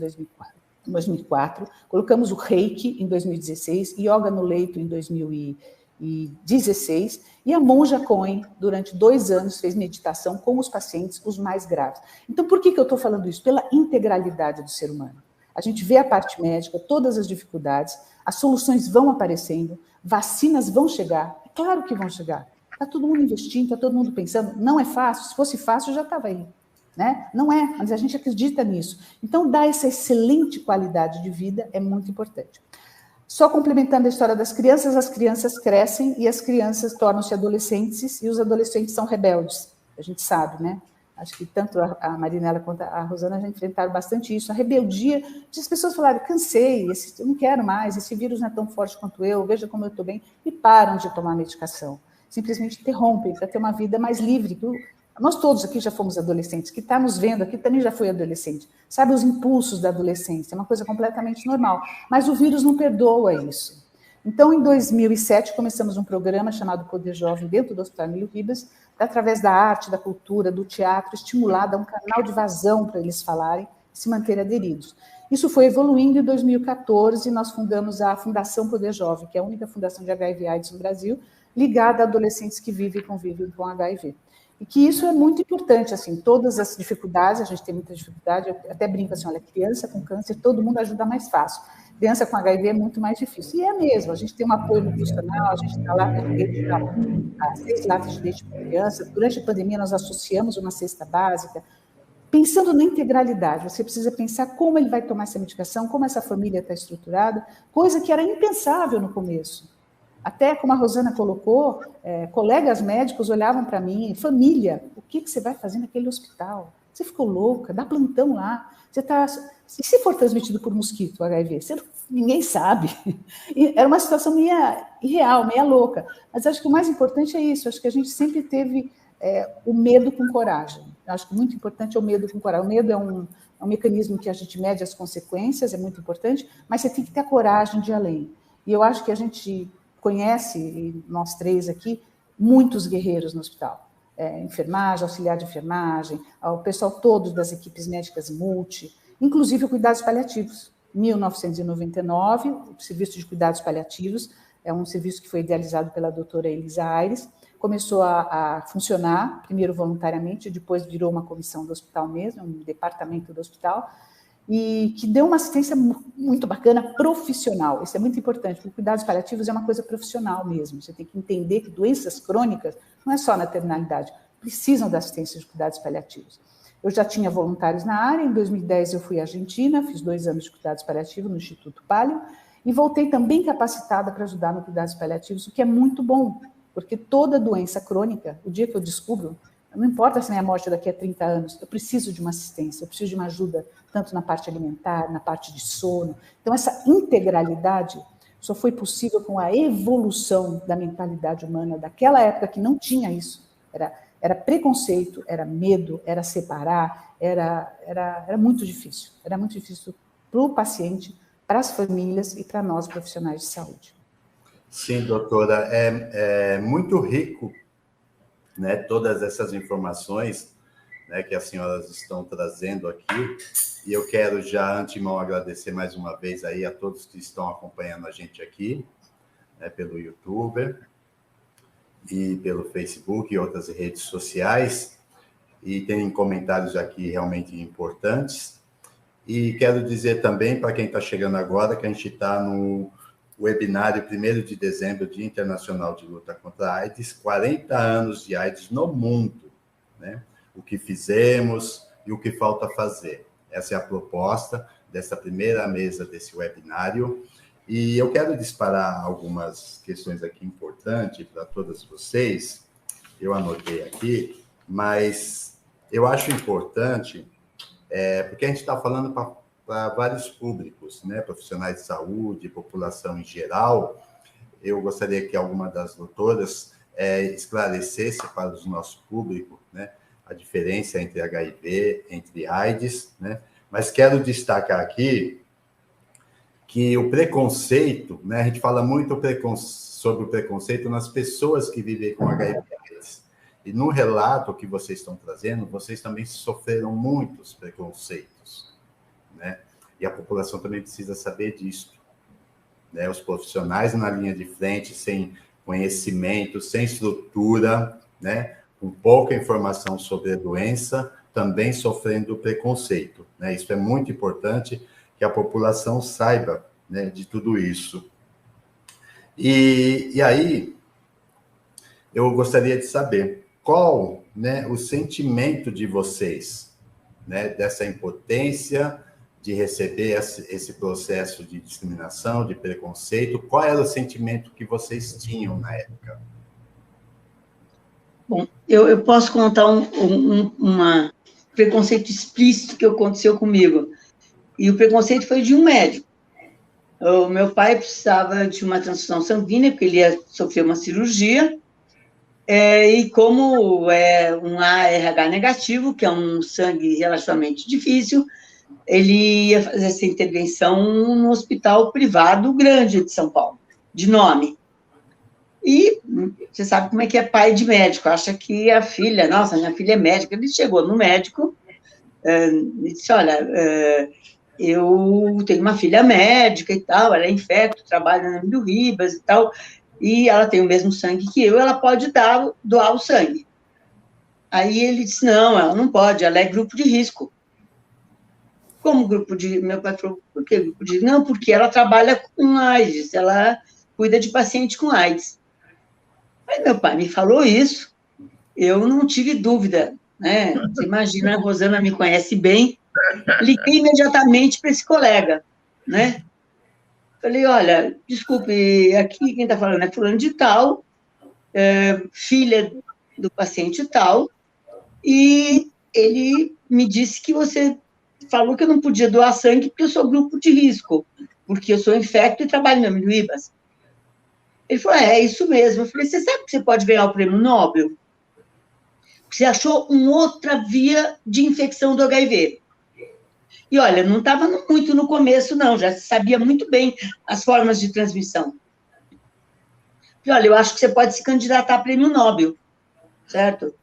2004, colocamos o Reiki em 2016, Yoga no Leito em 2016, e a Monja Cohen, durante 2 anos, fez meditação com os pacientes, os mais graves. Então, por que eu estou falando isso? Pela integralidade do ser humano. A gente vê a parte médica, todas as dificuldades, as soluções vão aparecendo, vacinas vão chegar, é claro que vão chegar. Está todo mundo investindo, está todo mundo pensando, não é fácil, se fosse fácil já estava aí. Né? Não é, mas a gente acredita nisso. Então, dar essa excelente qualidade de vida é muito importante. Só complementando a história das crianças, as crianças crescem e as crianças tornam-se adolescentes e os adolescentes são rebeldes. A gente sabe, né? Acho que tanto a Marinela quanto a Rosana já enfrentaram bastante isso. A rebeldia de as pessoas falarem, cansei, eu não quero mais, esse vírus não é tão forte quanto eu, veja como eu estou bem, e param de tomar medicação. Simplesmente interrompem para ter uma vida mais livre. Nós todos aqui já fomos adolescentes, que está nos vendo aqui também já foi adolescente. Sabe os impulsos da adolescência, é uma coisa completamente normal. Mas o vírus não perdoa isso. Então, em 2007, começamos um programa chamado Poder Jovem dentro do Hospital Emílio Ribas, através da arte, da cultura, do teatro, estimular, dar um canal de vazão para eles falarem e se manterem aderidos. Isso foi evoluindo. Em 2014, nós fundamos a Fundação Poder Jovem, que é a única fundação de HIV/AIDS no Brasil, ligada a adolescentes que vivem e convivem com HIV. E que isso é muito importante, assim, todas as dificuldades, a gente tem muita dificuldade, eu até brinco assim, olha, criança com câncer, todo mundo ajuda mais fácil. Criança com HIV é muito mais difícil. E é mesmo, a gente tem um apoio nutricional, a gente está lá com leite, 6 latas de leite para criança. Durante a pandemia, nós associamos uma cesta básica, pensando na integralidade. Você precisa pensar como ele vai tomar essa medicação, como essa família está estruturada, coisa que era impensável no começo. Até, como a Rosana colocou, colegas médicos olhavam para mim, família, o que você vai fazer naquele hospital? Você ficou louca, dá plantão lá. Você tá... E se for transmitido por mosquito, HIV? Ninguém sabe. E era uma situação meio irreal, meio louca. Mas acho que o mais importante é isso, acho que a gente sempre teve o medo com coragem. Acho que muito importante é o medo com coragem. O medo é um mecanismo que a gente mede as consequências, é muito importante, mas você tem que ter a coragem de ir além. E eu acho que a gente conhece, e nós 3 aqui, muitos guerreiros no hospital. Enfermagem, auxiliar de enfermagem, o pessoal todo das equipes médicas multi, inclusive cuidados paliativos. Em 1999, o Serviço de Cuidados Paliativos é um serviço que foi idealizado pela doutora Elisa Aires, começou a funcionar, primeiro voluntariamente, depois virou uma comissão do hospital mesmo, um departamento do hospital, e que deu uma assistência muito bacana, profissional. Isso é muito importante, porque cuidados paliativos é uma coisa profissional mesmo. Você tem que entender que doenças crônicas não é só na terminalidade, precisam da assistência de cuidados paliativos. Eu já tinha voluntários na área, em 2010 eu fui à Argentina, fiz 2 anos de cuidados paliativos no Instituto Palio, e voltei também capacitada para ajudar no cuidados paliativos, o que é muito bom, porque toda doença crônica, o dia que eu descubro, não importa se é a morte daqui a 30 anos, eu preciso de uma assistência, eu preciso de uma ajuda, tanto na parte alimentar, na parte de sono. Então, essa integralidade só foi possível com a evolução da mentalidade humana daquela época que não tinha isso. Era preconceito, era medo, era separar, era muito difícil. Era muito difícil para o paciente, para as famílias e para nós, profissionais de saúde. Sim, doutora, é muito rico, né, todas essas informações, né, que as senhoras estão trazendo aqui, e eu quero já, antemão, agradecer mais uma vez aí a todos que estão acompanhando a gente aqui, né, pelo YouTube, e pelo Facebook e outras redes sociais, e tem comentários aqui realmente importantes. E quero dizer também, para quem está chegando agora, que a gente está no webinário 1º de dezembro, Dia Internacional de Luta contra a AIDS, 40 anos de AIDS no mundo, né? O que fizemos e o que falta fazer. Essa é a proposta dessa primeira mesa desse webinário. E eu quero disparar algumas questões aqui importantes para todas vocês. Eu anotei aqui, mas eu acho importante, porque a gente está falando para vários públicos, né? Profissionais de saúde, população em geral. Eu gostaria que alguma das doutoras esclarecesse para o nosso público, né, a diferença entre HIV, entre AIDS, né? Mas quero destacar aqui que o preconceito, né, a gente fala muito sobre o preconceito nas pessoas que vivem com HIV/AIDS. E no relato que vocês estão trazendo, vocês também sofreram muitos preconceitos, né? E a população também precisa saber disso, né? Os profissionais na linha de frente, sem conhecimento, sem estrutura, né? Com pouca informação sobre a doença, também sofrendo preconceito, né? Isso é muito importante, que a população saiba, né, de tudo isso. E aí, eu gostaria de saber qual, né, o sentimento de vocês, né, dessa impotência de receber esse processo de discriminação, de preconceito. Qual era o sentimento que vocês tinham na época? Bom, eu posso contar um preconceito explícito que aconteceu comigo. E o preconceito foi de um médico. O meu pai precisava de uma transfusão sanguínea, porque ele ia sofrer uma cirurgia, e como é um ARH negativo, que é um sangue relativamente difícil, ele ia fazer essa intervenção no hospital privado grande de São Paulo, de nome. E você sabe como é que é pai de médico, acha que a filha, nossa, minha filha é médica. Ele chegou no médico e disse, olha, eu tenho uma filha médica e tal, ela é infecto, trabalha na Emílio Ribas e tal, e ela tem o mesmo sangue que eu, ela pode doar o sangue. Aí ele disse, não, ela não pode, ela é grupo de risco. Como grupo de... Meu pai falou, por que grupo de risco? Não, porque ela trabalha com AIDS, ela cuida de paciente com AIDS. Aí meu pai me falou isso, eu não tive dúvida, né? Você imagina, a Rosana me conhece bem, liguei imediatamente para esse colega, né? Falei, olha, desculpe, aqui quem está falando é fulano de tal, filha do paciente tal, e ele me disse que você falou que eu não podia doar sangue porque eu sou grupo de risco, porque eu sou infecto e trabalho no Emílio Ribas. Ele falou, é isso mesmo. Eu falei, você sabe que você pode ganhar o prêmio Nobel? Você achou uma outra via de infecção do HIV. E, olha, não estava muito no começo, não, já sabia muito bem as formas de transmissão. E, olha, eu acho que você pode se candidatar a prêmio Nobel, certo?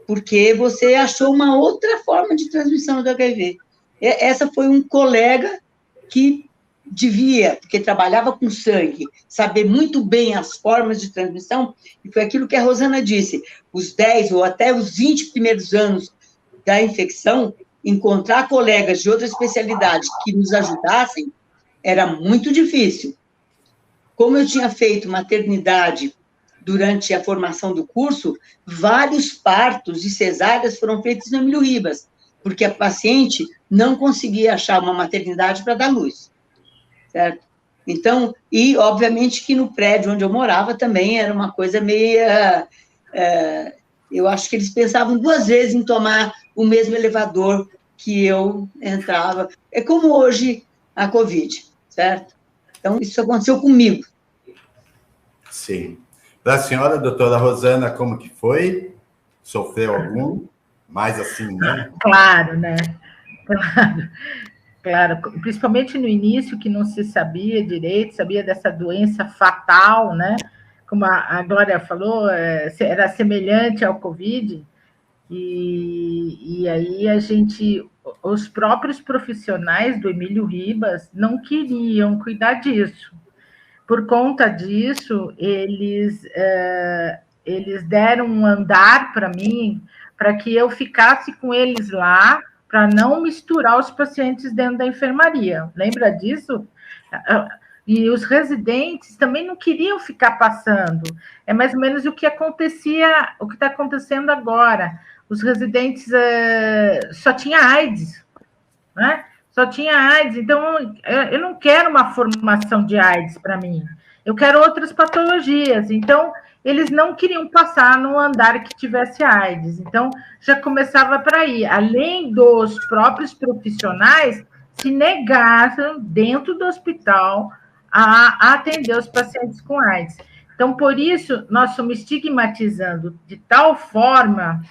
Porque você achou uma outra forma de transmissão do HIV. Essa foi um colega que devia, porque trabalhava com sangue, saber muito bem as formas de transmissão, e foi aquilo que a Rosana disse, os 10 ou até os 20 primeiros anos da infecção, encontrar colegas de outra especialidade que nos ajudassem, era muito difícil. Como eu tinha feito maternidade durante a formação do curso, vários partos e cesáreas foram feitos no Emílio Ribas, porque a paciente não conseguia achar uma maternidade para dar luz. Certo? Então, e obviamente que no prédio onde eu morava também era uma coisa meia... eu acho que eles pensavam 2 vezes em tomar o mesmo elevador que eu entrava. É como hoje a Covid, certo? Então, isso aconteceu comigo. Sim. Para a senhora, doutora Rosana, como que foi? Sofreu algum? Mais assim, né? Claro, né? Claro. Claro, principalmente no início, que não se sabia direito, sabia dessa doença fatal, né? Como a Glória falou, era semelhante ao Covid, e aí os próprios profissionais do Emílio Ribas não queriam cuidar disso. Por conta disso, eles eles deram um andar para mim, para que eu ficasse com eles lá, para não misturar os pacientes dentro da enfermaria. Lembra disso? E os residentes também não queriam ficar passando. É mais ou menos o que acontecia, o que está acontecendo agora. Os residentes só tinha AIDS, né? Só tinha AIDS. Então, eu não quero uma formação de AIDS para mim. Eu quero outras patologias. Então, eles não queriam passar no andar que tivesse AIDS. Então, já começava para aí. Além dos próprios profissionais se negaram dentro do hospital a atender os pacientes com AIDS. Então, por isso, nós estamos estigmatizando de tal forma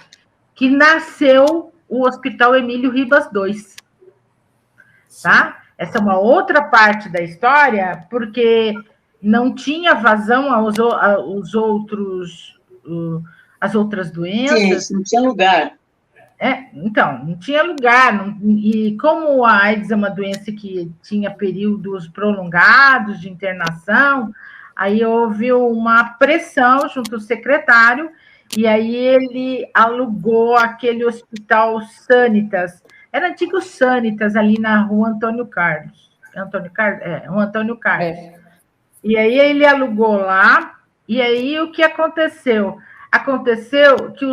que nasceu o Hospital Emílio Ribas II. Tá? Essa é uma outra parte da história, porque não tinha vazão às outras doenças. Sim, não tinha lugar. Então, não tinha lugar. E como a AIDS é uma doença que tinha períodos prolongados de internação, aí houve uma pressão junto ao secretário, e aí ele alugou aquele hospital Sanitas. Era antigo Sanitas, ali na rua Antônio Carlos. Rua Antônio Carlos. E aí ele alugou lá, e aí o que aconteceu? Aconteceu que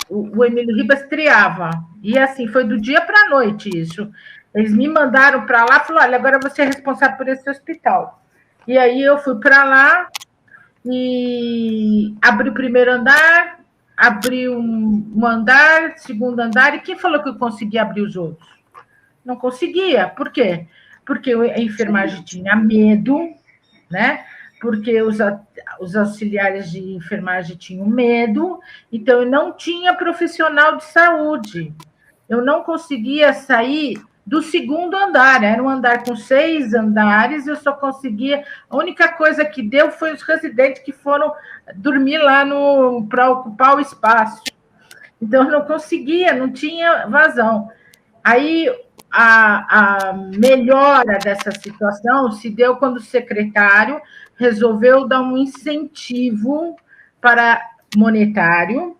o Emílio Ribas triava, e assim, foi do dia para a noite isso. Eles me mandaram para lá, falaram, olha, agora você é responsável por esse hospital. E aí eu fui para lá, e abri o primeiro andar, abri um andar, segundo andar, e quem falou que eu conseguia abrir os outros? Não conseguia. Por quê? Porque a enfermagem tinha medo, né? Porque os auxiliares de enfermagem tinham medo, então eu não tinha profissional de saúde. Eu não conseguia sair do segundo andar, era um andar com 6 andares, eu só conseguia. A única coisa que deu foi os residentes que foram dormir lá para ocupar o espaço. Então, eu não conseguia, não tinha vazão. Aí, a melhora dessa situação se deu quando o secretário resolveu dar um incentivo monetário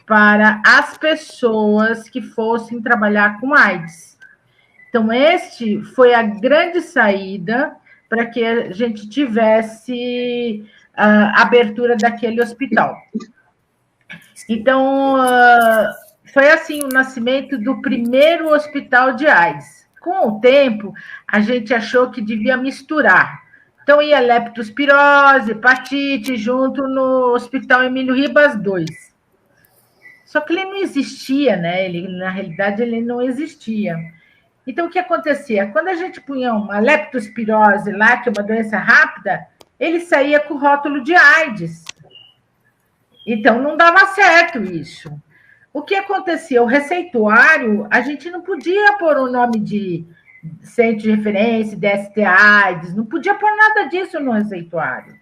para as pessoas que fossem trabalhar com AIDS. Então, este foi a grande saída para que a gente tivesse a abertura daquele hospital. Então, foi assim o nascimento do primeiro hospital de AIDS. Com o tempo, a gente achou que devia misturar. Então, ia leptospirose, hepatite, junto no Hospital Emílio Ribas II. Só que ele não existia, né? Na realidade, ele não existia. Então, o que acontecia? Quando a gente punha uma leptospirose lá, que é uma doença rápida, ele saía com o rótulo de AIDS. Então, não dava certo isso. O que acontecia? O receituário, a gente não podia pôr o nome de centro de referência, DST AIDS, não podia pôr nada disso no receituário,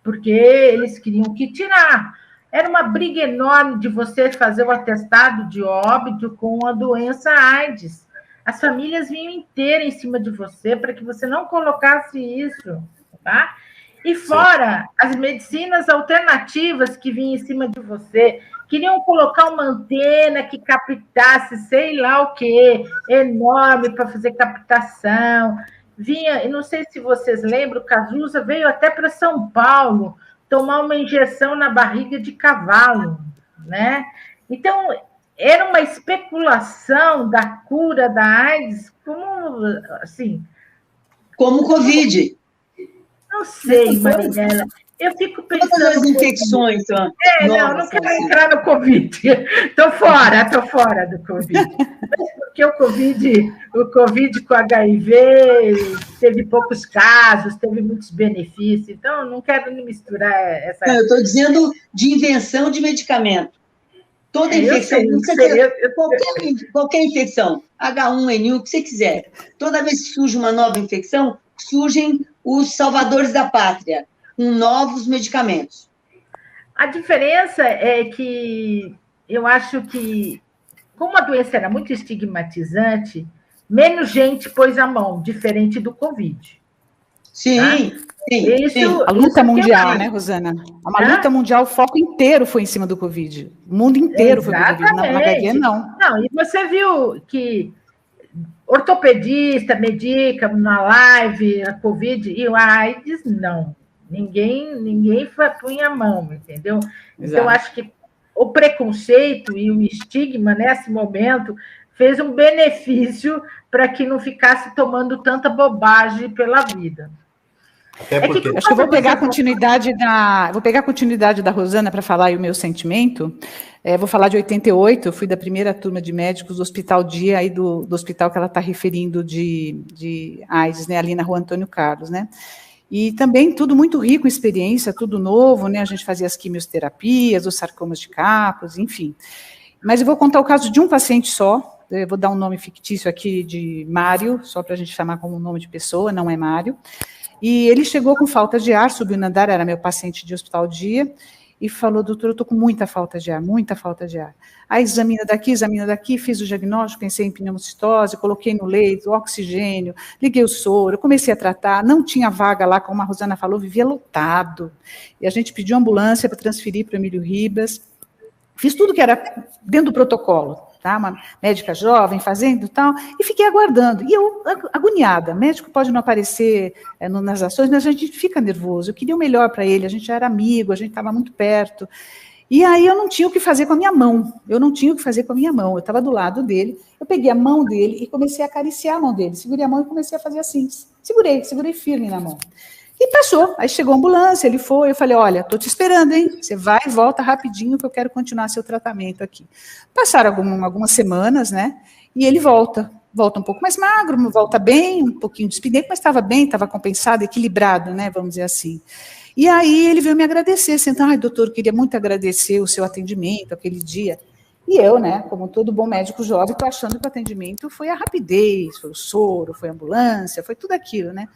porque eles queriam que tirar. Era uma briga enorme de você fazer o atestado de óbito com a doença AIDS. As famílias vinham inteiras em cima de você para que você não colocasse isso, tá? E fora as medicinas alternativas que vinham em cima de você, queriam colocar uma antena que captasse sei lá o quê, enorme para fazer captação. Vinha, eu não sei se vocês lembram, o Cazuza veio até para São Paulo tomar uma injeção na barriga de cavalo, né? Então, era uma especulação da cura da AIDS, como, assim... Como o Covid. Não sei, Marinela. Eu fico pensando... Todas as infecções. Não quero entrar no Covid. Estou fora do Covid. Porque o COVID com HIV teve poucos casos, teve muitos benefícios, então não quero me misturar essa... Não, eu estou dizendo de invenção de medicamento. Toda infecção, qualquer infecção, H1N1, o que você quiser. Toda vez que surge uma nova infecção, surgem os salvadores da pátria, com novos medicamentos. A diferença é que eu acho que, como a doença era muito estigmatizante, menos gente pôs a mão, diferente do Covid. Sim, tá? sim, Isso, sim. A luta isso mundial, né, Rosana? Uma luta mundial, o foco inteiro foi em cima do Covid. O mundo inteiro foi para o Covid. Na HIV, não. Não, e você viu que ortopedista medica na live a Covid e a AIDS, não. Ninguém punha a mão, entendeu? Então, Exato. acho que o preconceito e o estigma, nesse momento, fez um benefício para que não ficasse tomando tanta bobagem pela vida. Até porque... Acho que eu vou pegar a continuidade da Rosana para falar aí o meu sentimento. Vou falar de 88, eu fui da primeira turma de médicos do Hospital Dia, aí do hospital que ela está referindo de AIDS, né, ali na Rua Antônio Carlos, né? E também tudo muito rico em experiência, tudo novo, né? A gente fazia as quimioterapias, os sarcomas de Kaposi, enfim. Mas eu vou contar o caso de um paciente só, eu vou dar um nome fictício aqui de Mário, só para a gente chamar como nome de pessoa, não é Mário. E ele chegou com falta de ar, subiu no andar, era meu paciente de hospital dia, e falou, doutor, eu estou com muita falta de ar, muita falta de ar. Aí examina daqui, fiz o diagnóstico, pensei em pneumocitose, coloquei no leito, oxigênio, liguei o soro, comecei a tratar, não tinha vaga lá, como a Rosana falou, vivia lotado. E a gente pediu ambulância para transferir para o Emílio Ribas, fiz tudo que era dentro do protocolo, tá? Uma médica jovem fazendo e tal, e fiquei aguardando. E eu, agoniada, médico pode não aparecer nas ações, mas a gente fica nervoso. Eu queria o melhor para ele, a gente já era amigo, a gente estava muito perto. E aí eu não tinha o que fazer com a minha mão. Eu estava do lado dele, eu peguei a mão dele e comecei a acariciar a mão dele. Segurei a mão e comecei a fazer assim. Segurei firme na mão. E passou, aí chegou a ambulância, ele foi, eu falei, olha, estou te esperando, hein? Você vai e volta rapidinho que eu quero continuar seu tratamento aqui. Passaram algumas semanas, né? E ele volta um pouco mais magro, volta bem, um pouquinho despedido, mas estava bem, estava compensado, equilibrado, né? Vamos dizer assim. E aí ele veio me agradecer, sentando, ai, doutor, queria muito agradecer o seu atendimento aquele dia. E eu, né, como todo bom médico jovem, estou achando que o atendimento foi a rapidez, foi o soro, foi a ambulância, foi tudo aquilo, né?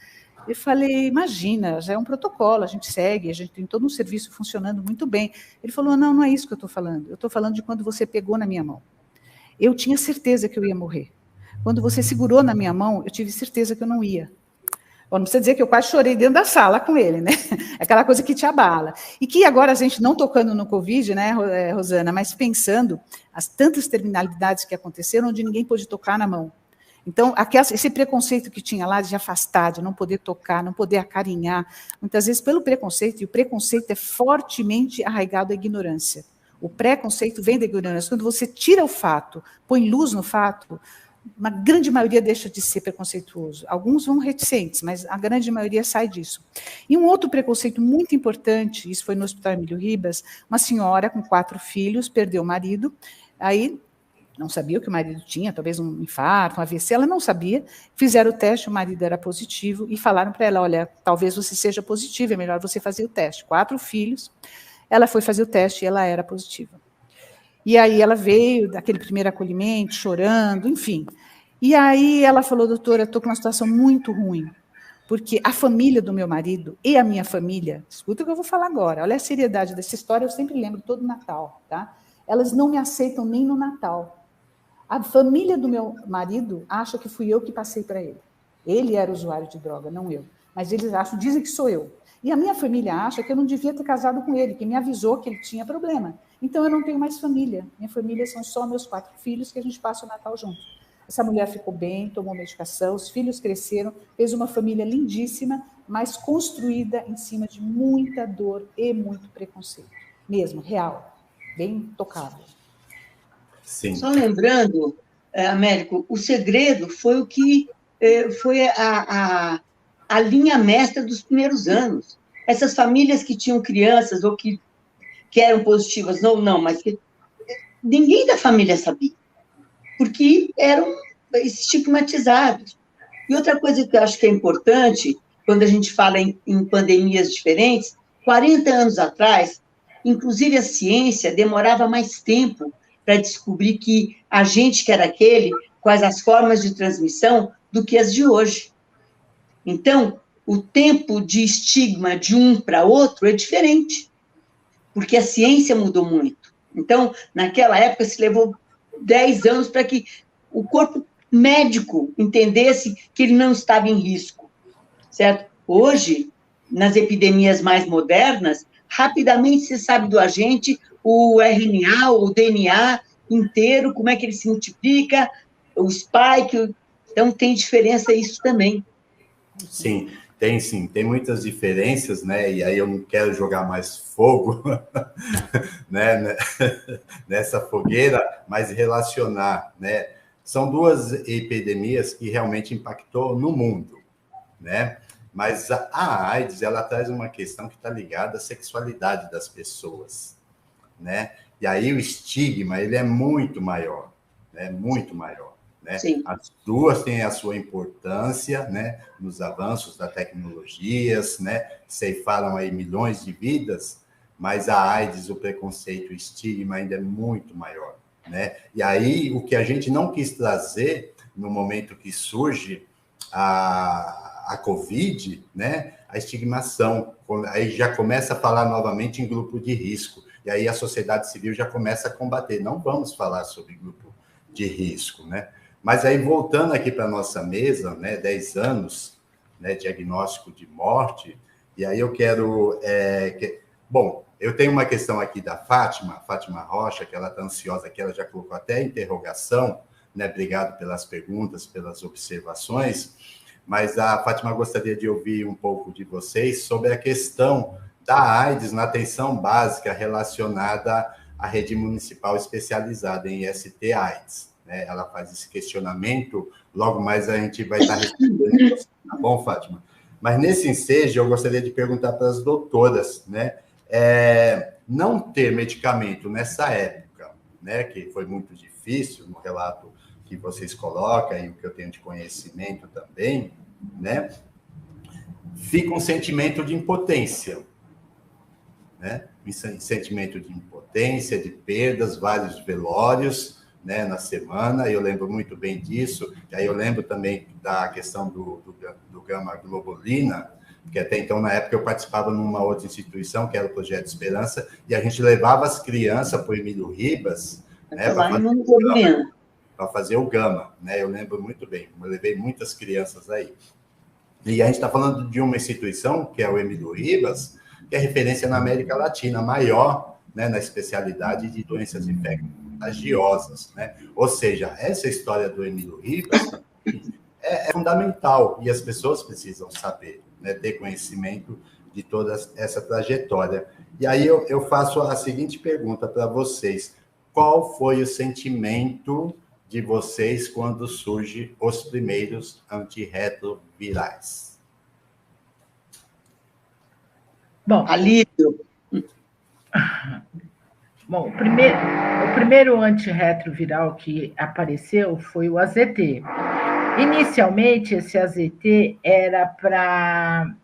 Eu falei, imagina, já é um protocolo, a gente segue, a gente tem todo um serviço funcionando muito bem. Ele falou, não é isso que eu estou falando. Eu estou falando de quando você pegou na minha mão. Eu tinha certeza que eu ia morrer. Quando você segurou na minha mão, eu tive certeza que eu não ia. Bom, não precisa dizer que eu quase chorei dentro da sala com ele, né? Aquela coisa que te abala. E que agora a gente não tocando no Covid, né, Rosana, mas pensando as tantas terminalidades que aconteceram onde ninguém pôde tocar na mão. Então, esse preconceito que tinha lá de afastar, de não poder tocar, não poder acarinhar, muitas vezes pelo preconceito, e o preconceito é fortemente arraigado à ignorância. O preconceito vem da ignorância. Quando você tira o fato, põe luz no fato, uma grande maioria deixa de ser preconceituoso. Alguns vão reticentes, mas a grande maioria sai disso. E um outro preconceito muito importante, isso foi no Hospital Emílio Ribas, uma senhora com 4 filhos, perdeu o marido, aí não sabia o que o marido tinha, talvez um infarto, um AVC, ela não sabia, fizeram o teste, o marido era positivo, e falaram para ela, olha, talvez você seja positiva, é melhor você fazer o teste. 4 filhos, ela foi fazer o teste e ela era positiva. E aí ela veio daquele primeiro acolhimento, chorando, enfim. E aí ela falou, doutora, estou com uma situação muito ruim, porque a família do meu marido e a minha família, escuta o que eu vou falar agora, olha a seriedade dessa história, eu sempre lembro todo Natal, tá? Elas não me aceitam nem no Natal. A família do meu marido acha que fui eu que passei para ele. Ele era usuário de droga, não eu. Mas eles dizem que sou eu. E a minha família acha que eu não devia ter casado com ele, que me avisou que ele tinha problema. Então eu não tenho mais família. Minha família são só meus 4 filhos que a gente passa o Natal junto. Essa mulher ficou bem, tomou medicação, os filhos cresceram, fez uma família lindíssima, mas construída em cima de muita dor e muito preconceito. Mesmo, real, bem tocável. Sim. Só lembrando, Américo, o segredo foi o que foi a linha mestra dos primeiros anos. Essas famílias que tinham crianças ou que eram positivas, não, mas que ninguém da família sabia, porque eram estigmatizados. E outra coisa que eu acho que é importante, quando a gente fala em pandemias diferentes, 40 anos atrás, inclusive a ciência demorava mais tempo para descobrir que agente que era aquele, quais as formas de transmissão, do que as de hoje. Então, o tempo de estigma de um para outro é diferente, porque a ciência mudou muito. Então, naquela época, se levou 10 anos para que o corpo médico entendesse que ele não estava em risco, certo? Hoje, nas epidemias mais modernas, rapidamente se sabe do agente, o RNA, o DNA inteiro, como é que ele se multiplica, o spike. Então, tem diferença isso também. Sim, tem muitas diferenças, né? E aí eu não quero jogar mais fogo, né, nessa fogueira, mas relacionar, né? São duas epidemias que realmente impactou no mundo, né? Mas a AIDS, ela traz uma questão que está ligada à sexualidade das pessoas, né? E aí o estigma, ele é muito maior, né? Muito maior. Né? As duas têm a sua importância, né, nos avanços das tecnologias, né, ceifaram aí milhões de vidas, mas a AIDS, o preconceito, o estigma ainda é muito maior. Né? E aí, o que a gente não quis trazer no momento que surge a Covid, né, a estigmação, aí já começa a falar novamente em grupo de risco, e aí a sociedade civil já começa a combater. Não vamos falar sobre grupo de risco, né? Mas aí, voltando aqui para a nossa mesa, né, 10 anos, né, diagnóstico de morte, e aí eu quero... Bom, eu tenho uma questão aqui da Fátima Rocha, que ela está ansiosa, que ela já colocou até interrogação, né? Obrigado pelas perguntas, pelas observações, mas a Fátima gostaria de ouvir um pouco de vocês sobre a questão da AIDS na atenção básica relacionada à rede municipal especializada em ST-AIDS. Né? Ela faz esse questionamento, logo mais a gente vai estar respondendo. Tá bom, Fátima? Mas nesse ensejo, eu gostaria de perguntar para as doutoras, né? Não ter medicamento nessa época, né, que foi muito difícil, no relato que vocês colocam e o que eu tenho de conhecimento também, né, fica um sentimento de impotência, né? Um sentimento de impotência, de perdas, vários velórios, né, na semana, eu lembro muito bem disso, e aí eu lembro também da questão do gama-globulina, porque até então, na época, eu participava numa outra instituição, que era o Projeto Esperança, e a gente levava as crianças para o Emílio Ribas, né, para fazer o gama, né? Eu lembro muito bem, eu levei muitas crianças aí. E a gente está falando de uma instituição, que é o Emílio Ribas, que é referência na América Latina, maior, né, na especialidade de doenças infecto-contagiosas, né? Ou seja, essa história do Emílio Ribas é fundamental, e as pessoas precisam saber, né, ter conhecimento de toda essa trajetória. E aí eu faço a seguinte pergunta para vocês: qual foi o sentimento de vocês quando surgem os primeiros antirretrovirais? Bom, alívio. Bom, o primeiro antirretroviral que apareceu foi o AZT. Inicialmente, esse AZT era para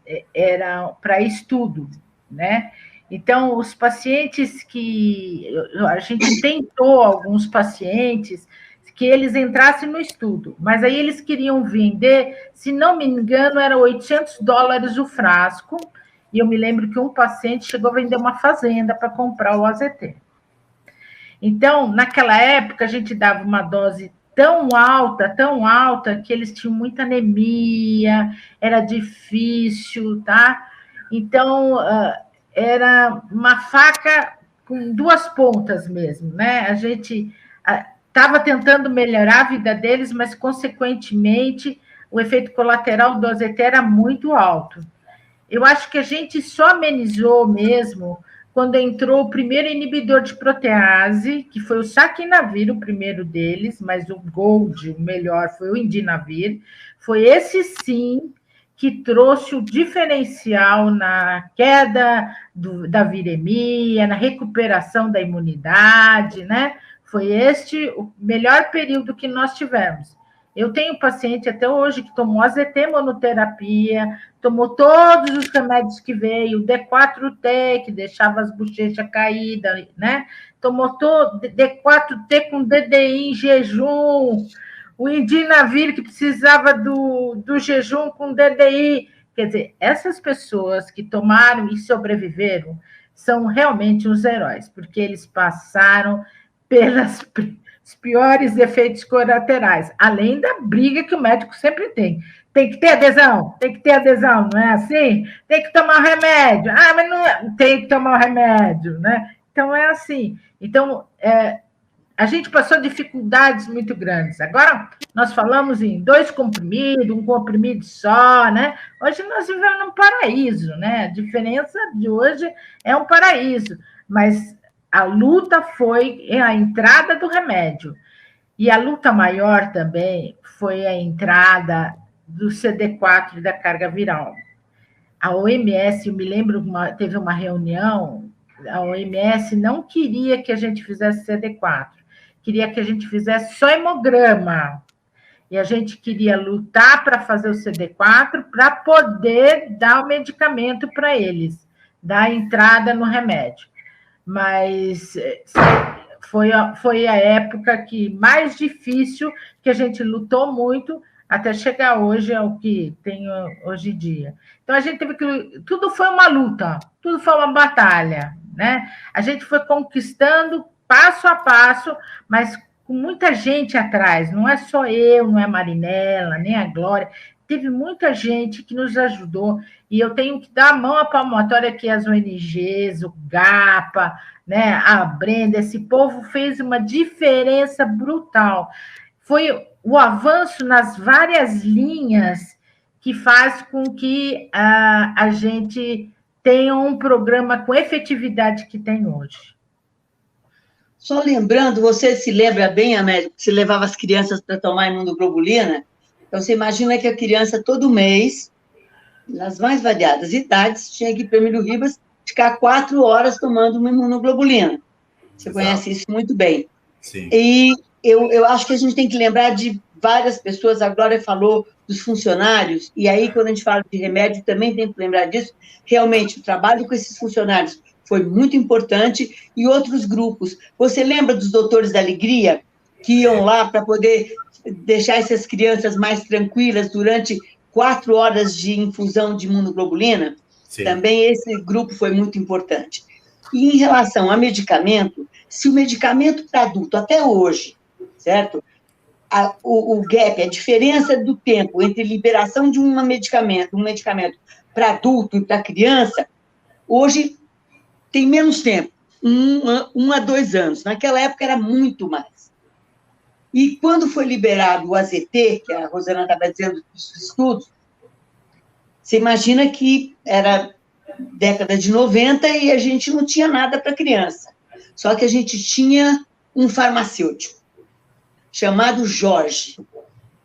estudo, né? Então, os pacientes que... A gente tentou alguns pacientes que eles entrassem no estudo, mas aí eles queriam vender, se não me engano, era $800 o frasco, e eu me lembro que um paciente chegou a vender uma fazenda para comprar o AZT. Então, naquela época, a gente dava uma dose tão alta, que eles tinham muita anemia, era difícil, tá? Então, era uma faca com duas pontas mesmo, né? A gente estava tentando melhorar a vida deles, mas, consequentemente, o efeito colateral do AZT era muito alto. Eu acho que a gente só amenizou mesmo quando entrou o primeiro inibidor de protease, que foi o saquinavir, o primeiro deles, mas o Gold, o melhor, foi o indinavir. Foi esse, sim, que trouxe o diferencial na queda da viremia, na recuperação da imunidade, né? Foi este o melhor período que nós tivemos. Eu tenho paciente até hoje que tomou AZT monoterapia, tomou todos os remédios que veio, o D4T, que deixava as bochechas caídas, né? Tomou todo D4T com DDI em jejum, o indinavir, que precisava do jejum com DDI. Quer dizer, essas pessoas que tomaram e sobreviveram são realmente os heróis, porque eles passaram os piores efeitos colaterais, além da briga que o médico sempre tem. Tem que ter adesão, não é assim? Tem que tomar o remédio. Ah, mas não tem que tomar o remédio, né? Então, é assim. Então, a gente passou dificuldades muito grandes. Agora, nós falamos em 2 comprimidos, 1 comprimido só, né? Hoje nós vivemos num paraíso, né? A diferença de hoje é um paraíso. Mas a luta foi a entrada do remédio. E a luta maior também foi a entrada do CD4 da carga viral. A OMS, eu me lembro, teve uma reunião, a OMS não queria que a gente fizesse CD4, queria que a gente fizesse só hemograma. E a gente queria lutar para fazer o CD4 para poder dar o medicamento para eles, dar entrada no remédio. Mas foi a época que mais difícil, que a gente lutou muito, até chegar hoje ao que tem hoje em dia. Então, a gente teve que... Tudo foi uma luta, tudo foi uma batalha, né? A gente foi conquistando passo a passo, mas com muita gente atrás. Não é só eu, não é a Marinela, nem a Glória. Teve muita gente que nos ajudou. E eu tenho que dar a mão à palmatória aqui às ONGs, o GAPA, né? A Brenda. Esse povo fez uma diferença brutal. Foi o avanço nas várias linhas que faz com que a gente tenha um programa com efetividade que tem hoje. Só lembrando, você se lembra bem, Américo, que você levava as crianças para tomar imunoglobulina? Então, você imagina que a criança, todo mês, nas mais variadas idades, tinha que ir para Emílio Ribas ficar 4 horas tomando uma imunoglobulina. Você conhece isso muito bem. Sim. E eu acho que a gente tem que lembrar de várias pessoas, a Glória falou dos funcionários, e aí, quando a gente fala de remédio, também tem que lembrar disso. Realmente, o trabalho com esses funcionários foi muito importante, e outros grupos. Você lembra dos doutores da alegria, que iam lá para poder deixar essas crianças mais tranquilas durante 4 horas de infusão de imunoglobulina? Sim. Também esse grupo foi muito importante. E em relação a medicamento, se o medicamento para adulto, até hoje, certo? O gap, a diferença do tempo entre liberação de um medicamento para adulto e para criança, hoje tem menos tempo, 1 a 2 anos. Naquela época era muito mais. E quando foi liberado o AZT, que a Rosana estava dizendo dos estudos, você imagina que era década de 90 e a gente não tinha nada para criança. Só que a gente tinha um farmacêutico chamado Jorge,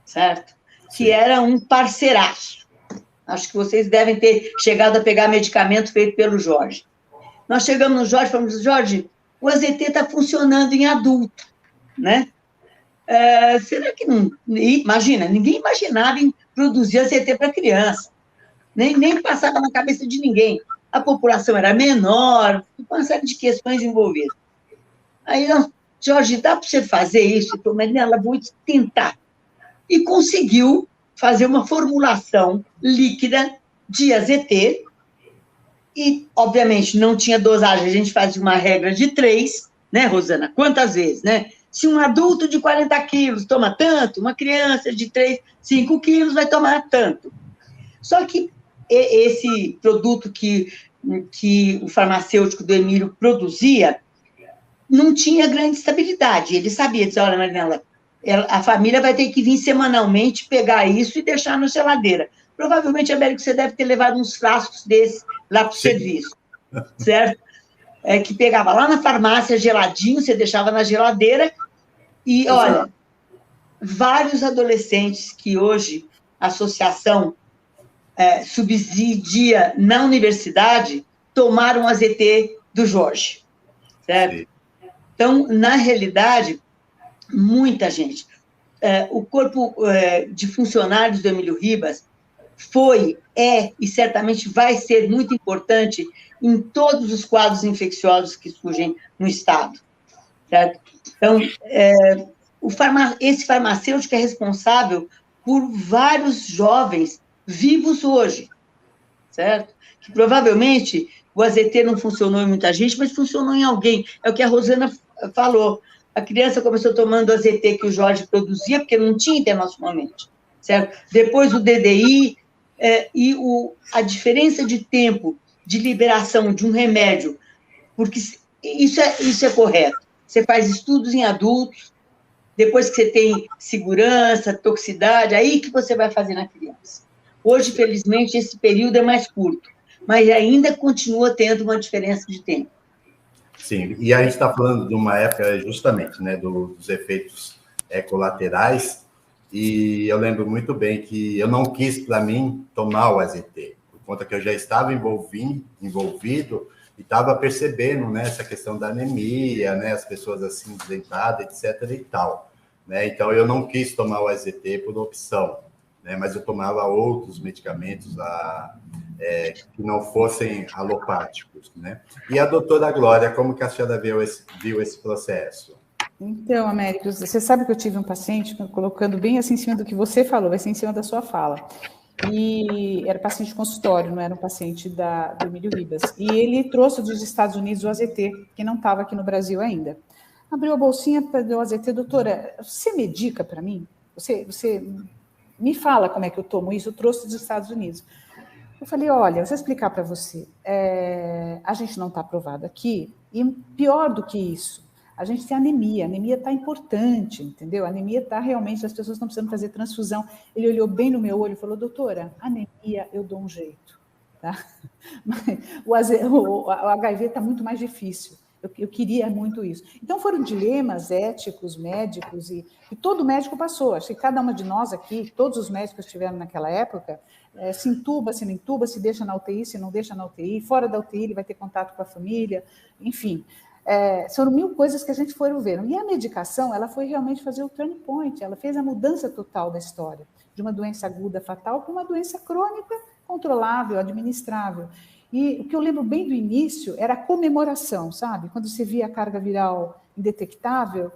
certo? Que era um parceiraço. Acho que vocês devem ter chegado a pegar medicamento feito pelo Jorge. Nós chegamos no Jorge e falamos, Jorge, o AZT está funcionando em adulto, né? Será que não... Imagina, ninguém imaginava em produzir AZT para criança. Nem passava na cabeça de ninguém. A população era menor, uma série de questões envolvidas. Aí, Jorge, dá para você fazer isso? Eu falei, Marinela, vou tentar. E conseguiu fazer uma formulação líquida de AZT, e, obviamente, não tinha dosagem, a gente fazia uma regra de 3, né, Rosana? Quantas vezes, né? Se um adulto de 40 quilos toma tanto, uma criança de 5 quilos vai tomar tanto. Só que esse produto que o farmacêutico do Emílio produzia não tinha grande estabilidade. Ele sabia, dizia, olha, Marinela, a família vai ter que vir semanalmente pegar isso e deixar na geladeira. Provavelmente, Américo, você deve ter levado uns frascos desses lá para o serviço, certo? Que pegava lá na farmácia, geladinho, você deixava na geladeira e, olha, vários adolescentes que hoje a associação subsidia na universidade tomaram AZT do Jorge, certo? Sim. Então, na realidade, muita gente. O corpo de funcionários do Emílio Ribas e certamente vai ser muito importante em todos os quadros infecciosos que surgem no Estado, certo? Então, esse farmacêutico é responsável por vários jovens vivos hoje, certo? Que provavelmente o AZT não funcionou em muita gente, mas funcionou em alguém. É o que a Rosana falou. a criança começou tomando o AZT que o Jorge produzia, porque não tinha internacionalmente, certo? Depois o DDI, a diferença de tempo de liberação de um remédio, porque isso é correto. Você faz estudos em adultos, depois que você tem segurança, toxicidade, aí que você vai fazer na criança. Hoje, felizmente, esse período é mais curto, mas ainda continua tendo uma diferença de tempo. Sim, e a gente está falando de uma época justamente, né, dos efeitos colaterais, e eu lembro muito bem que eu não quis, para mim, tomar o AZT, por conta que eu já estava envolvido e estava percebendo, né, essa questão da anemia, né, as pessoas assim, desdentadas, etc. e tal. Né? Então, eu não quis tomar o AZT por opção, né, mas eu tomava outros medicamentos que não fossem alopáticos, né? E a doutora Glória, como que a senhora viu esse processo? Então, Américo, você sabe que eu tive um paciente, colocando bem assim em cima do que você falou, vai ser em cima da sua fala, e era paciente de consultório, não era um paciente do Emílio Ribas, e ele trouxe dos Estados Unidos o AZT, que não estava aqui no Brasil ainda. Abriu a bolsinha, deu o AZT, doutora, você medica para mim? Você me fala como é que eu tomo isso? Eu trouxe dos Estados Unidos. Eu falei, olha, vou explicar para você, a gente não está aprovado aqui, e pior do que isso, a gente tem anemia está importante, entendeu? A anemia está realmente, as pessoas estão precisando fazer transfusão. Ele olhou bem no meu olho e falou, doutora, anemia eu dou um jeito, tá? Mas o HIV está muito mais difícil. Eu queria muito isso. Então, foram dilemas éticos, médicos, e todo médico passou. Acho que cada uma de nós aqui, todos os médicos que estiveram naquela época, se entuba, se não entuba, se deixa na UTI, se não deixa na UTI, fora da UTI ele vai ter contato com a família, enfim. São 1000 coisas que a gente foi vendo. E a medicação, ela foi realmente fazer o turning point, ela fez a mudança total da história, de uma doença aguda fatal para uma doença crônica, controlável, administrável. E o que eu lembro bem do início era a comemoração, sabe? Quando você via a carga viral indetectável,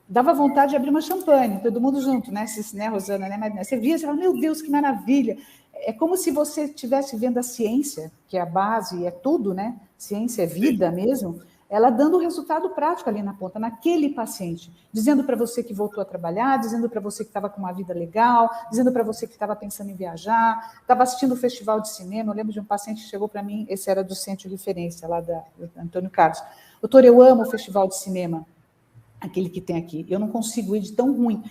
dava vontade de abrir uma champanhe, todo mundo junto, né, Rosana? Né? Você via, você falava, meu Deus, que maravilha! É como se você estivesse vendo a ciência, que é a base, é tudo, né? Ciência é vida mesmo, ela dando o resultado prático ali na ponta, naquele paciente, dizendo para você que voltou a trabalhar, dizendo para você que estava com uma vida legal, dizendo para você que estava pensando em viajar, estava assistindo o festival de cinema. Eu lembro de um paciente que chegou para mim, esse era do centro de referência, lá do Antônio Carlos. Doutor, eu amo o festival de cinema, aquele que tem aqui. Eu não consigo ir de tão ruim.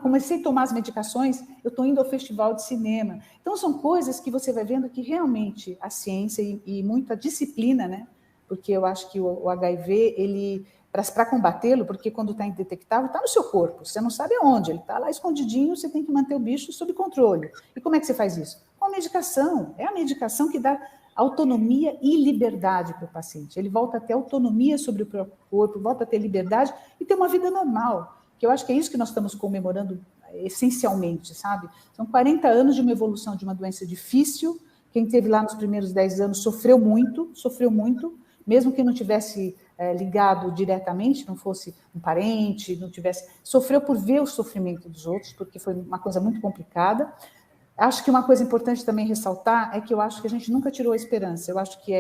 Comecei a tomar as medicações, eu estou indo ao festival de cinema. Então, são coisas que você vai vendo que realmente a ciência e muito a disciplina, né? Porque eu acho que o HIV, ele, para combatê-lo, porque quando está indetectável, está no seu corpo, você não sabe aonde, ele está lá escondidinho, você tem que manter o bicho sob controle. E como é que você faz isso? Com a medicação. É a medicação que dá autonomia e liberdade para o paciente. Ele volta a ter autonomia sobre o próprio corpo, volta a ter liberdade e ter uma vida normal. Que eu acho que é isso que nós estamos comemorando essencialmente, sabe? São 40 anos de uma evolução de uma doença difícil. Quem teve lá nos primeiros 10 anos sofreu muito, mesmo que não tivesse ligado diretamente, não fosse um parente, não tivesse, sofreu por ver o sofrimento dos outros, porque foi uma coisa muito complicada. Acho que uma coisa importante também ressaltar é que eu acho que a gente nunca tirou a esperança. Eu acho que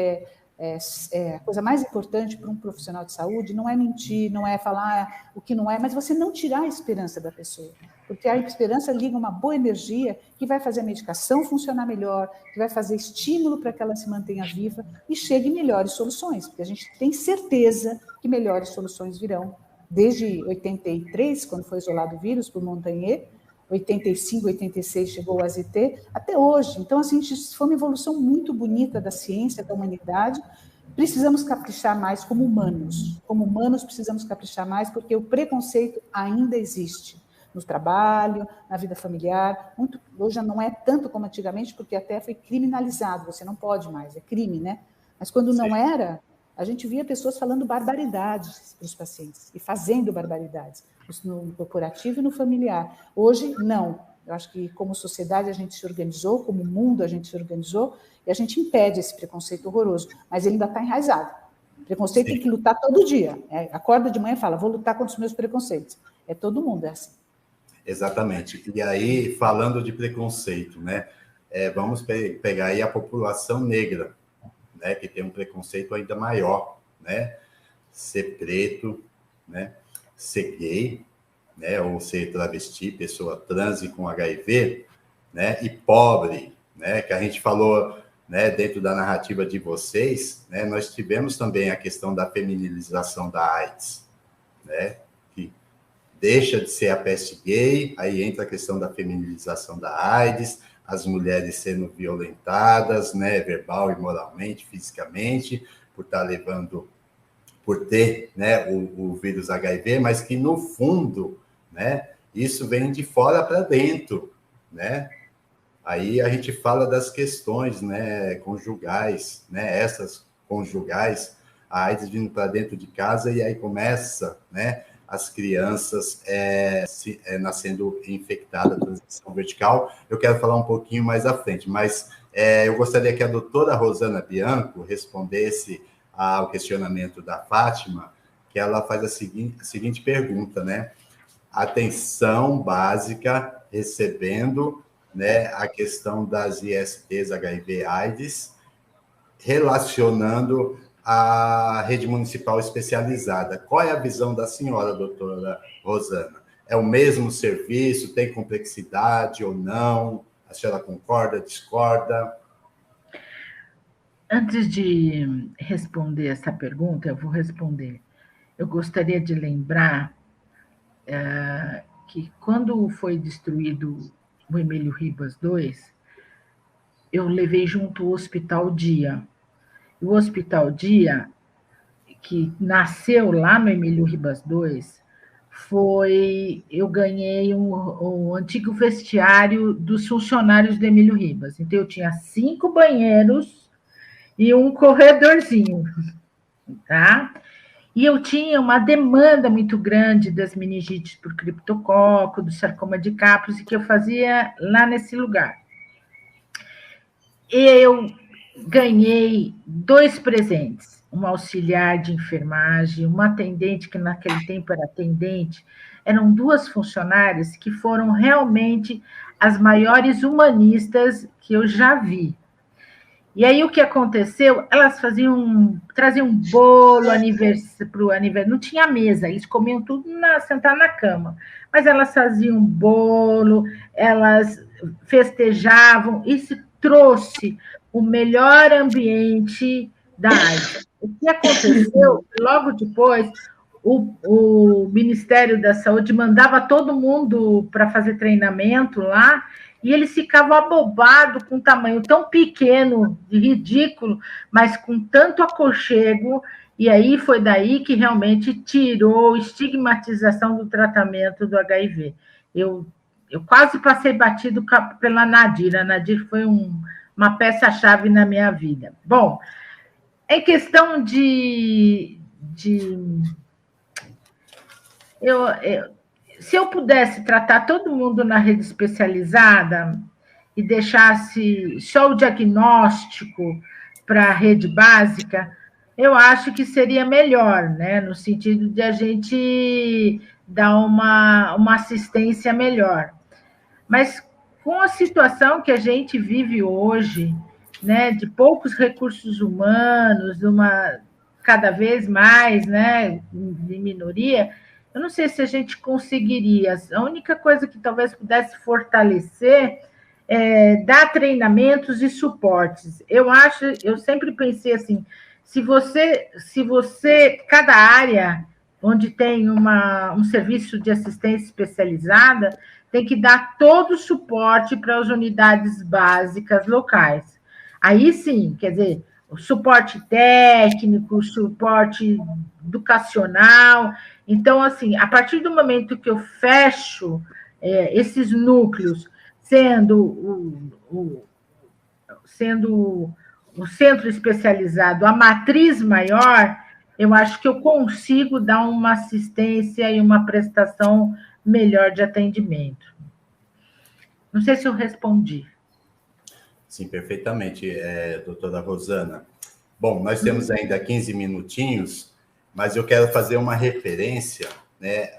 a coisa mais importante para um profissional de saúde não é mentir, não é falar o que não é, mas você não tirar a esperança da pessoa. Porque a esperança liga uma boa energia que vai fazer a medicação funcionar melhor, que vai fazer estímulo para que ela se mantenha viva e chegue melhores soluções, porque a gente tem certeza que melhores soluções virão. Desde 83, quando foi isolado o vírus por Montagnier, 85, 86 chegou o AZT, até hoje. Então, assim, foi uma evolução muito bonita da ciência, da humanidade. Precisamos caprichar mais como humanos. Como humanos, precisamos caprichar mais, porque o preconceito ainda existe no trabalho, na vida familiar. Hoje não é tanto como antigamente, porque até foi criminalizado. Você não pode mais, é crime, né? Mas quando não era, a gente via pessoas falando barbaridades para os pacientes e fazendo barbaridades no corporativo e no familiar. Hoje, não. Eu acho que, como sociedade, a gente se organizou, como mundo, a gente se organizou, e a gente impede esse preconceito horroroso, mas ele ainda está enraizado. O preconceito tem que lutar todo dia. Acorda de manhã e fala, vou lutar contra os meus preconceitos. É todo mundo, é assim. Exatamente. E aí, falando de preconceito, né? Vamos pegar aí a população negra, né? Que tem um preconceito ainda maior, né? Ser preto, né? ser gay, né, ou ser travesti, pessoa trans e com HIV, né, e pobre, né, que a gente falou, né, dentro da narrativa de vocês, né, nós tivemos também a questão da feminilização da AIDS, né, que deixa de ser a peste gay, aí entra a questão da feminilização da AIDS, as mulheres sendo violentadas, né, verbal e moralmente, fisicamente, por estar levando, por ter, né, o vírus HIV, mas que no fundo, né, isso vem de fora para dentro, né? Aí a gente fala das questões, né, conjugais, né, essas conjugais, a AIDS vindo para dentro de casa e aí começa, né, as crianças nascendo infectadas, transição vertical. Eu quero falar um pouquinho mais à frente, mas eu gostaria que a doutora Rosana Bianco respondesse ao questionamento da Fátima, que ela faz a seguinte pergunta, né? Atenção básica recebendo, né, a questão das ISTs HIV/AIDS, relacionando a rede municipal especializada. Qual é a visão da senhora, doutora Rosana? É o mesmo serviço? Tem complexidade ou não? A senhora concorda, discorda? Antes de responder essa pergunta, eu vou responder. Eu gostaria de lembrar que quando foi destruído o Emílio Ribas II, eu levei junto o Hospital Dia. O Hospital Dia, que nasceu lá no Emílio Ribas II, eu ganhei um antigo vestiário dos funcionários do Emílio Ribas. Então, eu tinha 5 banheiros e um corredorzinho, tá? E eu tinha uma demanda muito grande das meningites por criptococo, do sarcoma de Kaposi, que eu fazia lá nesse lugar. Eu ganhei 2 presentes, uma auxiliar de enfermagem, uma atendente, que naquele tempo era atendente, eram 2 funcionárias que foram realmente as maiores humanistas que eu já vi. E aí o que aconteceu? Elas traziam um bolo para o aniversário, não tinha mesa, eles comiam tudo sentado na cama, mas elas faziam bolo, elas festejavam, isso trouxe o melhor ambiente da AIDS. O que aconteceu? Logo depois, o Ministério da Saúde mandava todo mundo para fazer treinamento lá, e eles ficavam abobados com um tamanho tão pequeno, ridículo, mas com tanto aconchego, e aí foi daí que realmente tirou a estigmatização do tratamento do HIV. Eu quase passei batido pela Nadir. A Nadir foi uma peça-chave na minha vida. Bom, em questão se eu pudesse tratar todo mundo na rede especializada e deixasse só o diagnóstico para a rede básica, eu acho que seria melhor, né? No sentido de a gente dar uma assistência melhor. Mas com a situação que a gente vive hoje, né, de poucos recursos humanos, cada vez mais, né, de minoria, eu não sei se a gente conseguiria. A única coisa que talvez pudesse fortalecer é dar treinamentos e suportes. Eu sempre pensei assim, se você, cada área onde tem um serviço de assistência especializada, tem que dar todo o suporte para as unidades básicas locais. Aí sim, quer dizer, o suporte técnico, o suporte educacional. Então, assim, a partir do momento que eu fecho esses núcleos, sendo o centro especializado, a matriz maior, eu acho que eu consigo dar uma assistência e uma prestação melhor de atendimento. Não sei se eu respondi. Sim, perfeitamente, doutora Rosana. Bom, nós temos ainda 15 minutinhos, mas eu quero fazer uma referência, né,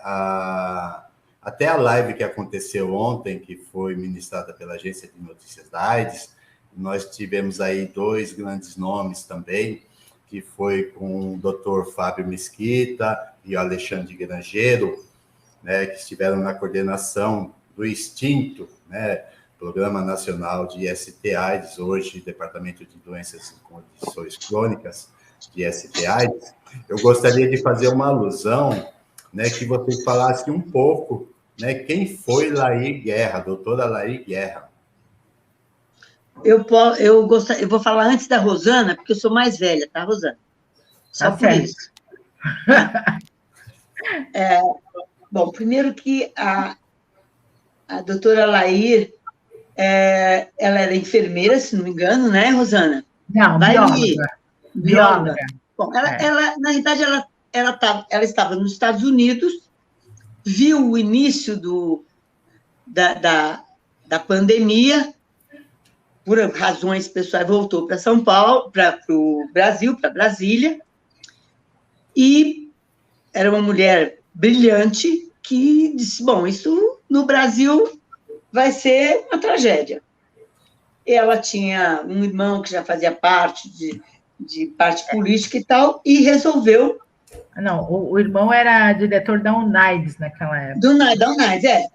até a live que aconteceu ontem, que foi ministrada pela Agência de Notícias da AIDS. Nós tivemos aí 2 grandes nomes também, que foi com o Dr. Fábio Mesquita e o Alexandre Grangeiro, né, que estiveram na coordenação do extinto, né, Programa Nacional de ST-AIDS, hoje Departamento de Doenças e Condições Crônicas de ST-AIDS. Eu gostaria de fazer uma alusão, né, que você falasse um pouco, né, quem foi Lair Guerra, doutora Lair Guerra. Eu vou falar antes da Rosana, porque eu sou mais velha, tá, Rosana? Só por isso. Bom, primeiro que a doutora Lair, ela era enfermeira, se não me engano, né, Rosana? Não, bióloga. Bom, ela, na realidade, ela estava nos Estados Unidos, viu o início da pandemia, por razões pessoais, voltou para São Paulo, para o Brasil, para Brasília, e era uma mulher brilhante que disse, bom, isso no Brasil vai ser uma tragédia. Ela tinha um irmão que já fazia parte de parte política e tal, e resolveu... Não, o irmão era diretor da UNAIDS naquela época. Da UNAIDS,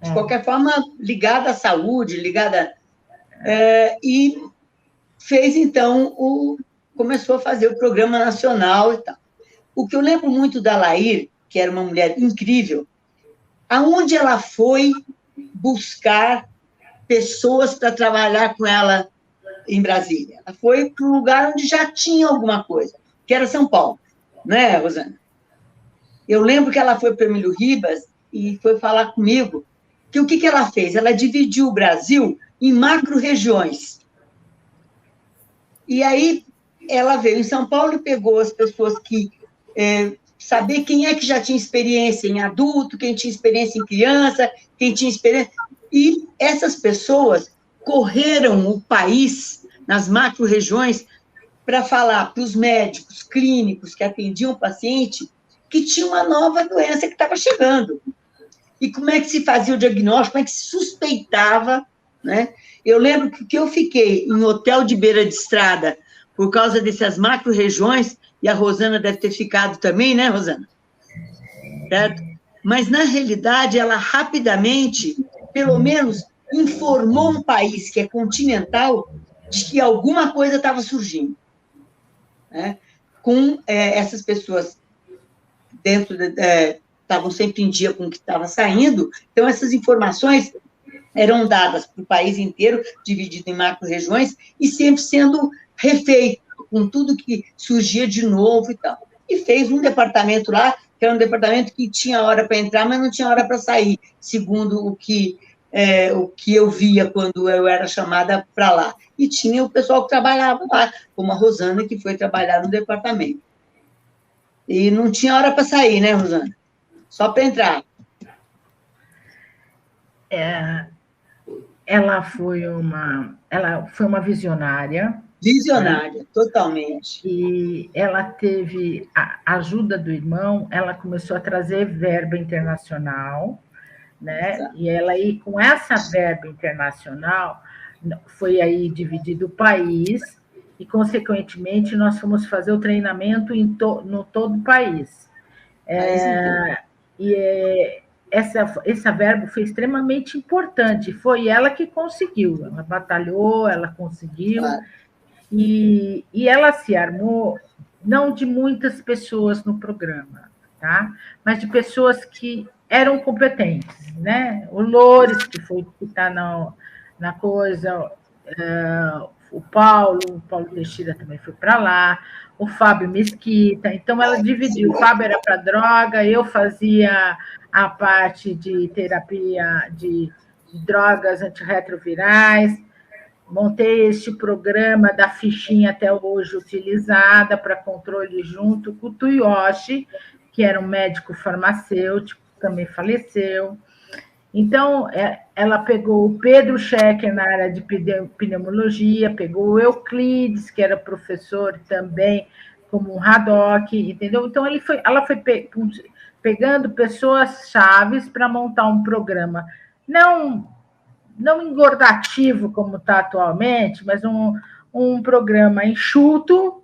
De qualquer forma, ligada à saúde, e fez, então, começou a fazer o Programa Nacional e tal. O que eu lembro muito da Lair, que era uma mulher incrível, aonde ela foi buscar pessoas para trabalhar com ela em Brasília? Ela foi para um lugar onde já tinha alguma coisa, que era São Paulo, né, Rosana? Eu lembro que ela foi para Emílio Ribas e foi falar comigo que o que ela fez? Ela dividiu o Brasil em macro-regiões. E aí ela veio em São Paulo e pegou as pessoas que... saber quem é que já tinha experiência em adulto, quem tinha experiência em criança, quem tinha experiência... E essas pessoas correram o país, nas macro-regiões, para falar para os médicos clínicos que atendiam o paciente que tinha uma nova doença que estava chegando. E como é que se fazia o diagnóstico, como é que se suspeitava, né? Eu lembro que eu fiquei em hotel de beira de estrada por causa dessas macro-regiões, e a Rosana deve ter ficado também, né, Rosana? Certo? Mas, na realidade, ela rapidamente, pelo menos, informou um país que é continental de que alguma coisa estava surgindo, né? Com essas pessoas dentro estavam sempre em dia com o que estava saindo, então essas informações eram dadas para o país inteiro, dividido em macro-regiões, e sempre sendo refeito, com tudo que surgia de novo e tal. E fez um departamento lá, que era um departamento que tinha hora para entrar, mas não tinha hora para sair, segundo o que eu via quando eu era chamada para lá. E tinha o pessoal que trabalhava lá, como a Rosana, que foi trabalhar no departamento. E não tinha hora para sair, né, Rosana? Só para entrar. Ela foi uma visionária. Visionária, né? Totalmente. E ela teve a ajuda do irmão, ela começou a trazer verba internacional, né? Exato. E ela aí, com essa verba internacional, foi aí dividido o país, e, consequentemente, nós fomos fazer o treinamento no todo o país. Essa verba foi extremamente importante, foi ela que conseguiu, ela batalhou, ela conseguiu, e ela se armou, não de muitas pessoas no programa, tá? Mas de pessoas que eram competentes, né? O Loures, que está na coisa, o Paulo Teixeira também foi para lá, o Fábio Mesquita, então ela dividiu, o Fábio era para droga, eu fazia a parte de terapia de drogas antirretrovirais, montei este programa da fichinha até hoje utilizada para controle junto com o Tuyoshi, que era um médico farmacêutico, também faleceu. Então, ela pegou o Pedro Schecker na área de pneumologia, pegou o Euclides, que era professor também, como um Haddock, entendeu? Então, ela foi pegando pessoas chaves para montar um programa, não engordativo como está atualmente, mas um programa enxuto,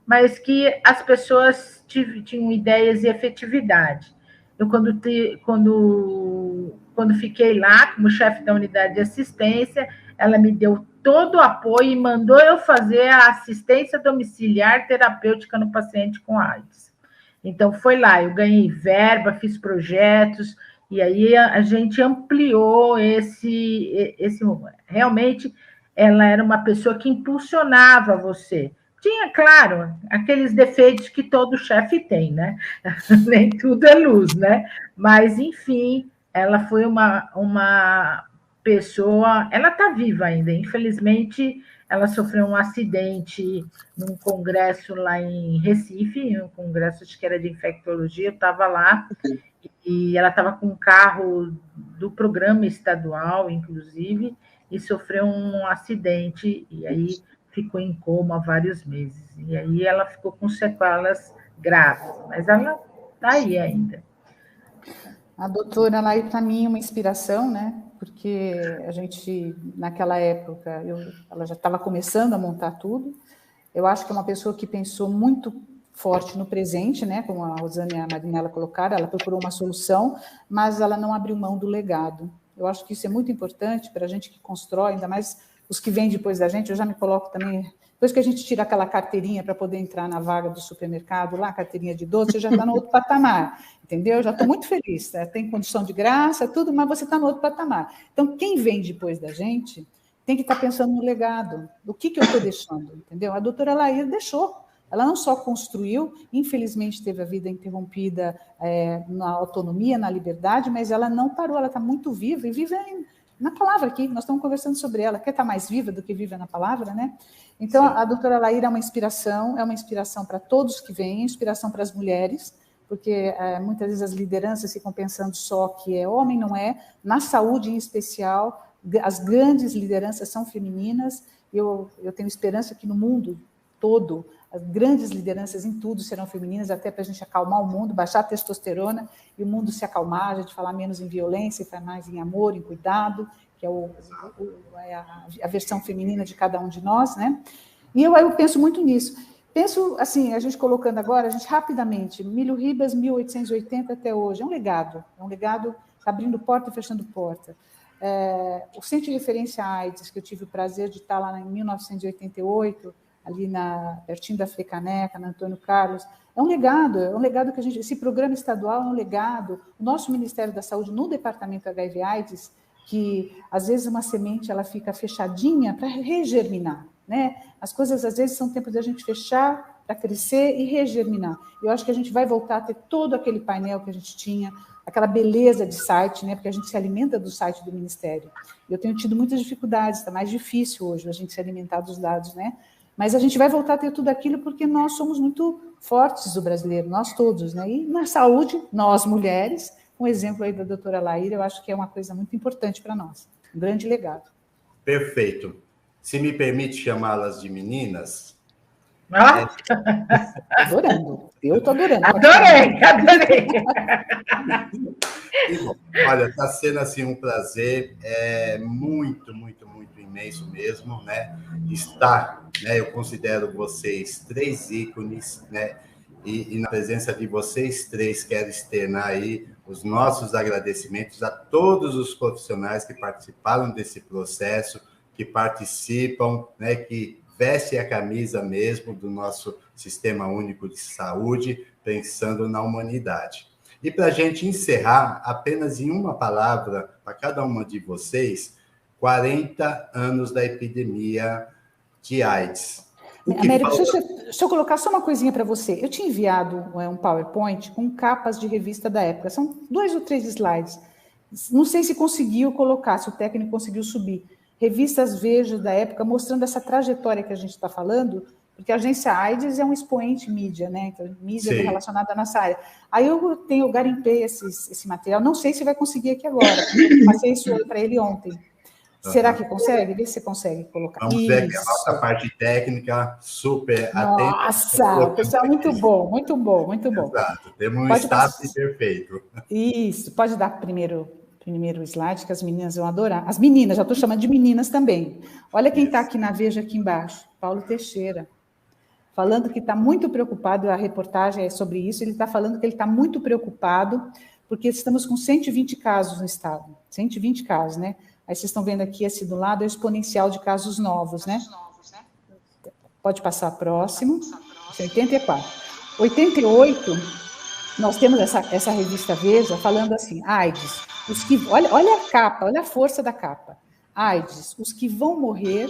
mas que as pessoas tinham ideias e efetividade. Eu, quando fiquei lá como chefe da unidade de assistência, ela me deu todo o apoio e mandou eu fazer a assistência domiciliar terapêutica no paciente com AIDS. Então, foi lá, eu ganhei verba, fiz projetos, e aí a gente ampliou esse realmente, ela era uma pessoa que impulsionava você. Tinha, claro, aqueles defeitos que todo chefe tem, né? Nem tudo é luz, né? Mas, enfim, ela foi uma pessoa... Ela está viva ainda, infelizmente, ela sofreu um acidente num congresso lá em Recife, um congresso, acho que era de infectologia, eu estava lá, e ela estava com um carro do programa estadual, inclusive, e sofreu um acidente, e aí ficou em coma vários meses. E aí ela ficou com sequelas graves, mas ela está aí ainda. A doutora Laí, para mim, é uma inspiração, né? Porque a gente, naquela época, ela já estava começando a montar tudo. Eu acho que é uma pessoa que pensou muito forte no presente, né? Como a Rosane e a Marinela colocaram, ela procurou uma solução, mas ela não abriu mão do legado. Eu acho que isso é muito importante para a gente que constrói, ainda mais os que vêm depois da gente. Eu já me coloco também... Depois que a gente tira aquela carteirinha para poder entrar na vaga do supermercado, lá, carteirinha de doce, você já está no outro patamar, entendeu? Eu já estou muito feliz, né? Tem condição de graça, tudo, mas você está no outro patamar. Então, quem vem depois da gente tem que estar pensando no legado, do que eu estou deixando, entendeu? A doutora Laí deixou. Ela não só construiu, infelizmente teve a vida interrompida na autonomia, na liberdade, mas ela não parou, ela está muito viva, e vive na palavra aqui, nós estamos conversando sobre ela, quer estar mais viva do que vive na palavra, né? Então, a doutora Laí é uma inspiração para todos que vêm, inspiração para as mulheres, porque muitas vezes as lideranças ficam pensando só que é homem, não é. Na saúde, em especial, as grandes lideranças são femininas. Eu tenho esperança que no mundo todo, as grandes lideranças em tudo serão femininas, até para a gente acalmar o mundo, baixar a testosterona e o mundo se acalmar, a gente falar menos em violência e falar mais em amor, em cuidado, que é a versão feminina de cada um de nós, né? E eu penso muito nisso. Penso, assim, a gente colocando agora, a gente rapidamente, Emílio Ribas, 1880 até hoje, é um legado, abrindo porta e fechando porta. O Centro de Referência à AIDS, que eu tive o prazer de estar lá em 1988, ali pertinho da Frecaneca, na Antônio Carlos, é um legado que esse programa estadual é um legado. O nosso Ministério da Saúde, no Departamento HIV/AIDS, que às vezes uma semente ela fica fechadinha para regerminar, né? As coisas às vezes são tempo de a gente fechar para crescer e regerminar. Eu acho que a gente vai voltar a ter todo aquele painel que a gente tinha, aquela beleza de site, né? Porque a gente se alimenta do site do Ministério. Eu tenho tido muitas dificuldades, está mais difícil hoje a gente se alimentar dos dados, né? Mas a gente vai voltar a ter tudo aquilo porque nós somos muito fortes, o brasileiro, nós todos, né? E na saúde, nós mulheres, um exemplo aí da doutora Laíra, eu acho que é uma coisa muito importante para nós, um grande legado. Perfeito. Se me permite chamá-las de meninas... Adorando. Eu estou adorando. Adorei. Olha, está sendo assim um prazer, muito, muito, muito imenso mesmo, né? Eu considero vocês 3 ícones, né? E na presença de vocês 3, quero externar aí os nossos agradecimentos a todos os profissionais que participaram desse processo, que participam, né? Que vestem a camisa mesmo do nosso Sistema Único de Saúde, pensando na humanidade. E para a gente encerrar, apenas em uma palavra para cada uma de vocês, 40 anos da epidemia de AIDS. Américo, deixa eu colocar só uma coisinha para você. Eu tinha enviado um PowerPoint com capas de revista da época. São 2 ou 3 slides. Não sei se conseguiu colocar, se o técnico conseguiu subir. Revistas Veja da época, mostrando essa trajetória que a gente está falando, porque a agência AIDS é um expoente mídia, né? Então, mídia relacionada à nossa área. Aí eu garimpei esse material, não sei se vai conseguir aqui agora, passei isso para ele ontem. Será que consegue? Vê se você consegue colocar. Vamos ver que a nossa parte técnica super atenta. Nossa, o pessoal muito bom, muito bom, muito bom. Exato, temos um status perfeito. Isso, pode dar primeiro slide, que as meninas vão adorar. As meninas, já estou chamando de meninas também. Olha quem está aqui na Veja, aqui embaixo, Paulo Teixeira. falando que está muito preocupado, a reportagem é sobre isso, ele está falando que ele está muito preocupado, porque estamos com 120 casos no estado, 120 casos, né? Aí vocês estão vendo aqui, esse do lado, é o exponencial de casos novos, né? Pode passar próximo, 84. 88, nós temos essa revista Veja falando assim, AIDS, olha a capa, olha a força da capa. AIDS, os que vão morrer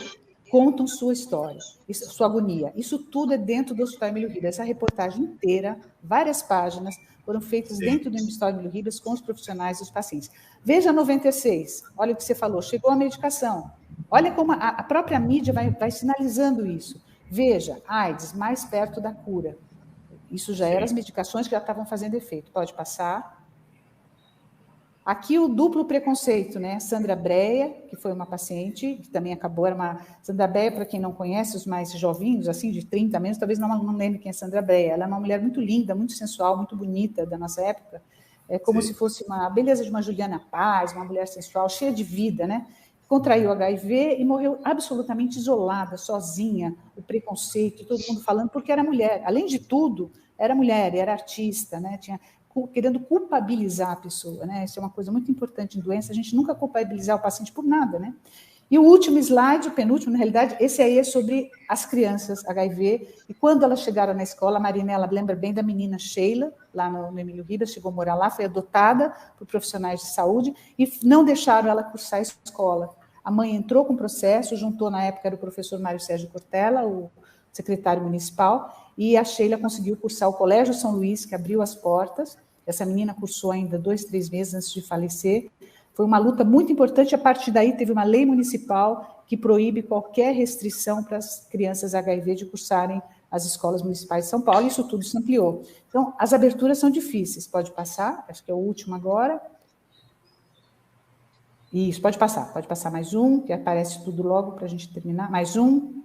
contam sua história, sua agonia. Isso tudo é dentro do Hospital Emílio Ribas. Essa reportagem inteira, várias páginas, foram feitas dentro do Hospital Emílio Ribas com os profissionais e os pacientes. Veja 96, olha o que você falou, chegou a medicação. Olha como a própria mídia vai sinalizando isso. Veja, AIDS, mais perto da cura. Isso já eram as medicações que já estavam fazendo efeito. Pode passar. Aqui o duplo preconceito, né? Sandra Breia, que foi uma paciente, que também acabou, era uma... Sandra Breia, para quem não conhece, os mais jovinhos, assim, de 30 menos, talvez não lembre quem é Sandra Breia. Ela é uma mulher muito linda, muito sensual, muito bonita da nossa época. É como se fosse a beleza de uma Juliana Paz, uma mulher sensual, cheia de vida, né? Contraiu HIV e morreu absolutamente isolada, sozinha, o preconceito, todo mundo falando, porque era mulher. Além de tudo, era mulher, era artista, né? Querendo culpabilizar a pessoa, né? Isso é uma coisa muito importante em doença, a gente nunca culpabilizar o paciente por nada, né? E o último slide, o penúltimo, na realidade, esse aí é sobre as crianças HIV, e quando elas chegaram na escola, a Marinela lembra bem da menina Sheila, lá no Emílio Ribas, chegou a morar lá, foi adotada por profissionais de saúde, e não deixaram ela cursar a escola. A mãe entrou com o processo, juntou, na época, era o professor Mário Sérgio Cortella, o secretário municipal, e a Sheila conseguiu cursar o Colégio São Luís, que abriu as portas. Essa menina cursou ainda 2, 3 meses antes de falecer. Foi uma luta muito importante. A partir daí, teve uma lei municipal que proíbe qualquer restrição para as crianças HIV de cursarem as escolas municipais de São Paulo. Isso tudo se ampliou. Então, as aberturas são difíceis. Pode passar, acho que é o último agora. Isso, pode passar mais um, que aparece tudo logo para a gente terminar. Mais um.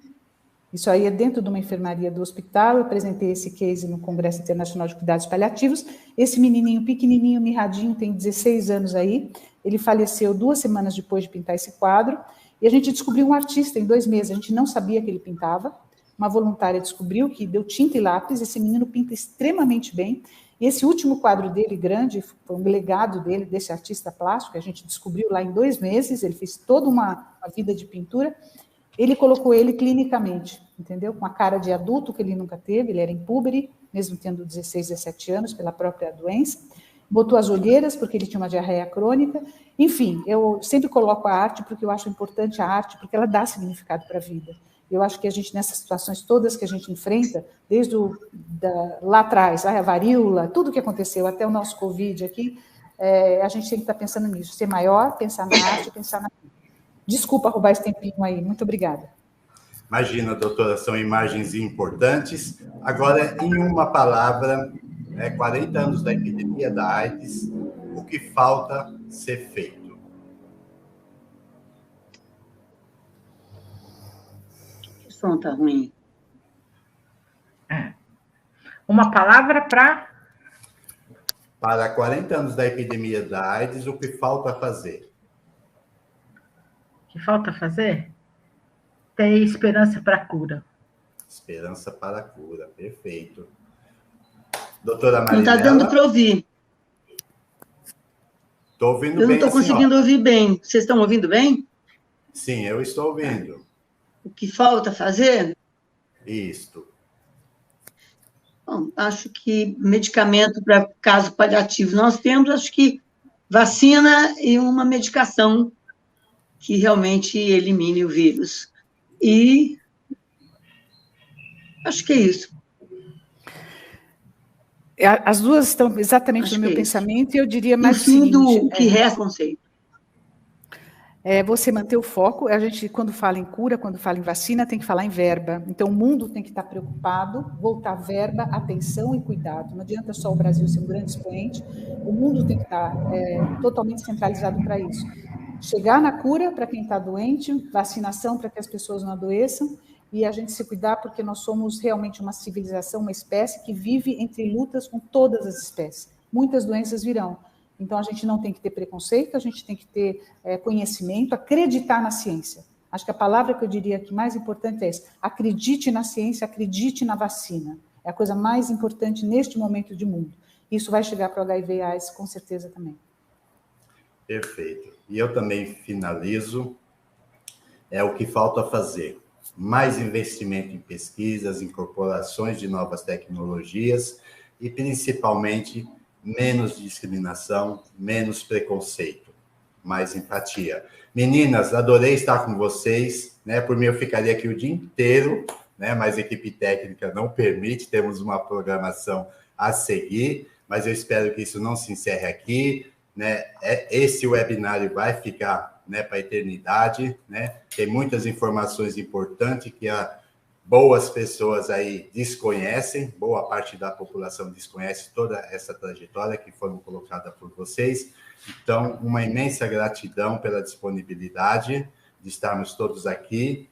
Isso aí é dentro de uma enfermaria do hospital. Eu apresentei esse case no Congresso Internacional de Cuidados Paliativos. Esse menininho pequenininho, mirradinho, tem 16 anos aí. Ele faleceu 2 semanas depois de pintar esse quadro. E a gente descobriu um artista em 2 meses. A gente não sabia que ele pintava. Uma voluntária descobriu que deu tinta e lápis. Esse menino pinta extremamente bem. E esse último quadro dele, grande, foi um legado dele, desse artista plástico, que a gente descobriu lá em 2 meses. Ele fez toda uma vida de pintura. Ele colocou ele clinicamente, entendeu? Com a cara de adulto que ele nunca teve, ele era impúbere, mesmo tendo 16, 17 anos, pela própria doença. Botou as olheiras, porque ele tinha uma diarreia crônica. Enfim, eu sempre coloco a arte, porque eu acho importante a arte, porque ela dá significado para a vida. Eu acho que a gente, nessas situações todas que a gente enfrenta, desde lá atrás, a varíola, tudo que aconteceu, até o nosso Covid aqui, a gente tem que estar pensando nisso, ser maior, pensar na arte, pensar na vida. Desculpa roubar esse tempinho aí. Muito obrigada. Imagina, doutora, são imagens importantes. Agora, em uma palavra, 40 anos da epidemia da AIDS, o que falta ser feito? O som está ruim. Uma palavra para... Para 40 anos da epidemia da AIDS, o que falta fazer? O que falta fazer? Ter esperança para a cura. Esperança para a cura, perfeito. Doutora Não Marinela? está dando para ouvir. Estou ouvindo bem. Eu não estou conseguindo ouvir bem. Vocês estão ouvindo bem? Sim, eu estou ouvindo. O que falta fazer? Isto. Bom, acho que medicamento para caso paliativo nós temos, acho que vacina e uma medicação que realmente elimine o vírus. E acho que é isso. As duas estão exatamente Acho no meu que é pensamento, e eu diria mais o fim seguinte, do que resta, não sei. Você manter o foco. A gente, quando fala em cura, quando fala em vacina, tem que falar em verba. Então, o mundo tem que estar preocupado, voltar verba, atenção e cuidado. Não adianta só o Brasil ser um grande expoente, o mundo tem que estar totalmente centralizado para isso. Chegar na cura para quem está doente, vacinação para que as pessoas não adoeçam, e a gente se cuidar, porque nós somos realmente uma civilização, uma espécie que vive entre lutas com todas as espécies. Muitas doenças virão. Então, a gente não tem que ter preconceito, a gente tem que ter conhecimento, acreditar na ciência. Acho que a palavra que eu diria que mais importante é essa: acredite na ciência, acredite na vacina. É a coisa mais importante neste momento de mundo. Isso vai chegar para o HIV e AIDS com certeza também. Perfeito. E eu também finalizo. É o que falta fazer. Mais investimento em pesquisas, incorporações de novas tecnologias e, principalmente, menos discriminação, menos preconceito, mais empatia. Meninas, adorei estar com vocês, né? Por mim, eu ficaria aqui o dia inteiro, né? Mas a equipe técnica não permite, temos uma programação a seguir, mas eu espero que isso não se encerre aqui, né? Esse webinário vai ficar, né, para a eternidade, né? Tem muitas informações importantes que boas pessoas aí desconhecem, boa parte da população desconhece toda essa trajetória que foram colocadas por vocês. Então, uma imensa gratidão pela disponibilidade de estarmos todos aqui.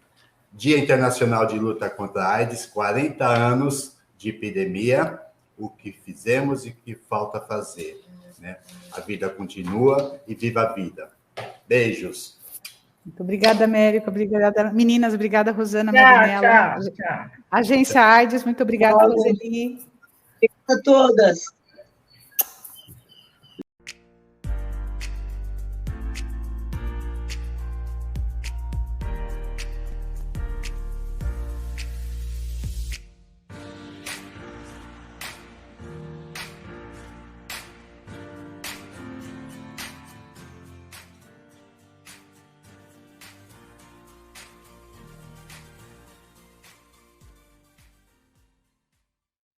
Dia Internacional de Luta contra a AIDS, 40 anos de epidemia, o que fizemos e o que falta fazer, né? A vida continua e viva a vida. Beijos. Muito obrigada, Américo. Obrigada, meninas. Obrigada, Rosana Tchau. Agência AIDS, muito obrigada, Roseli. Obrigada a todas.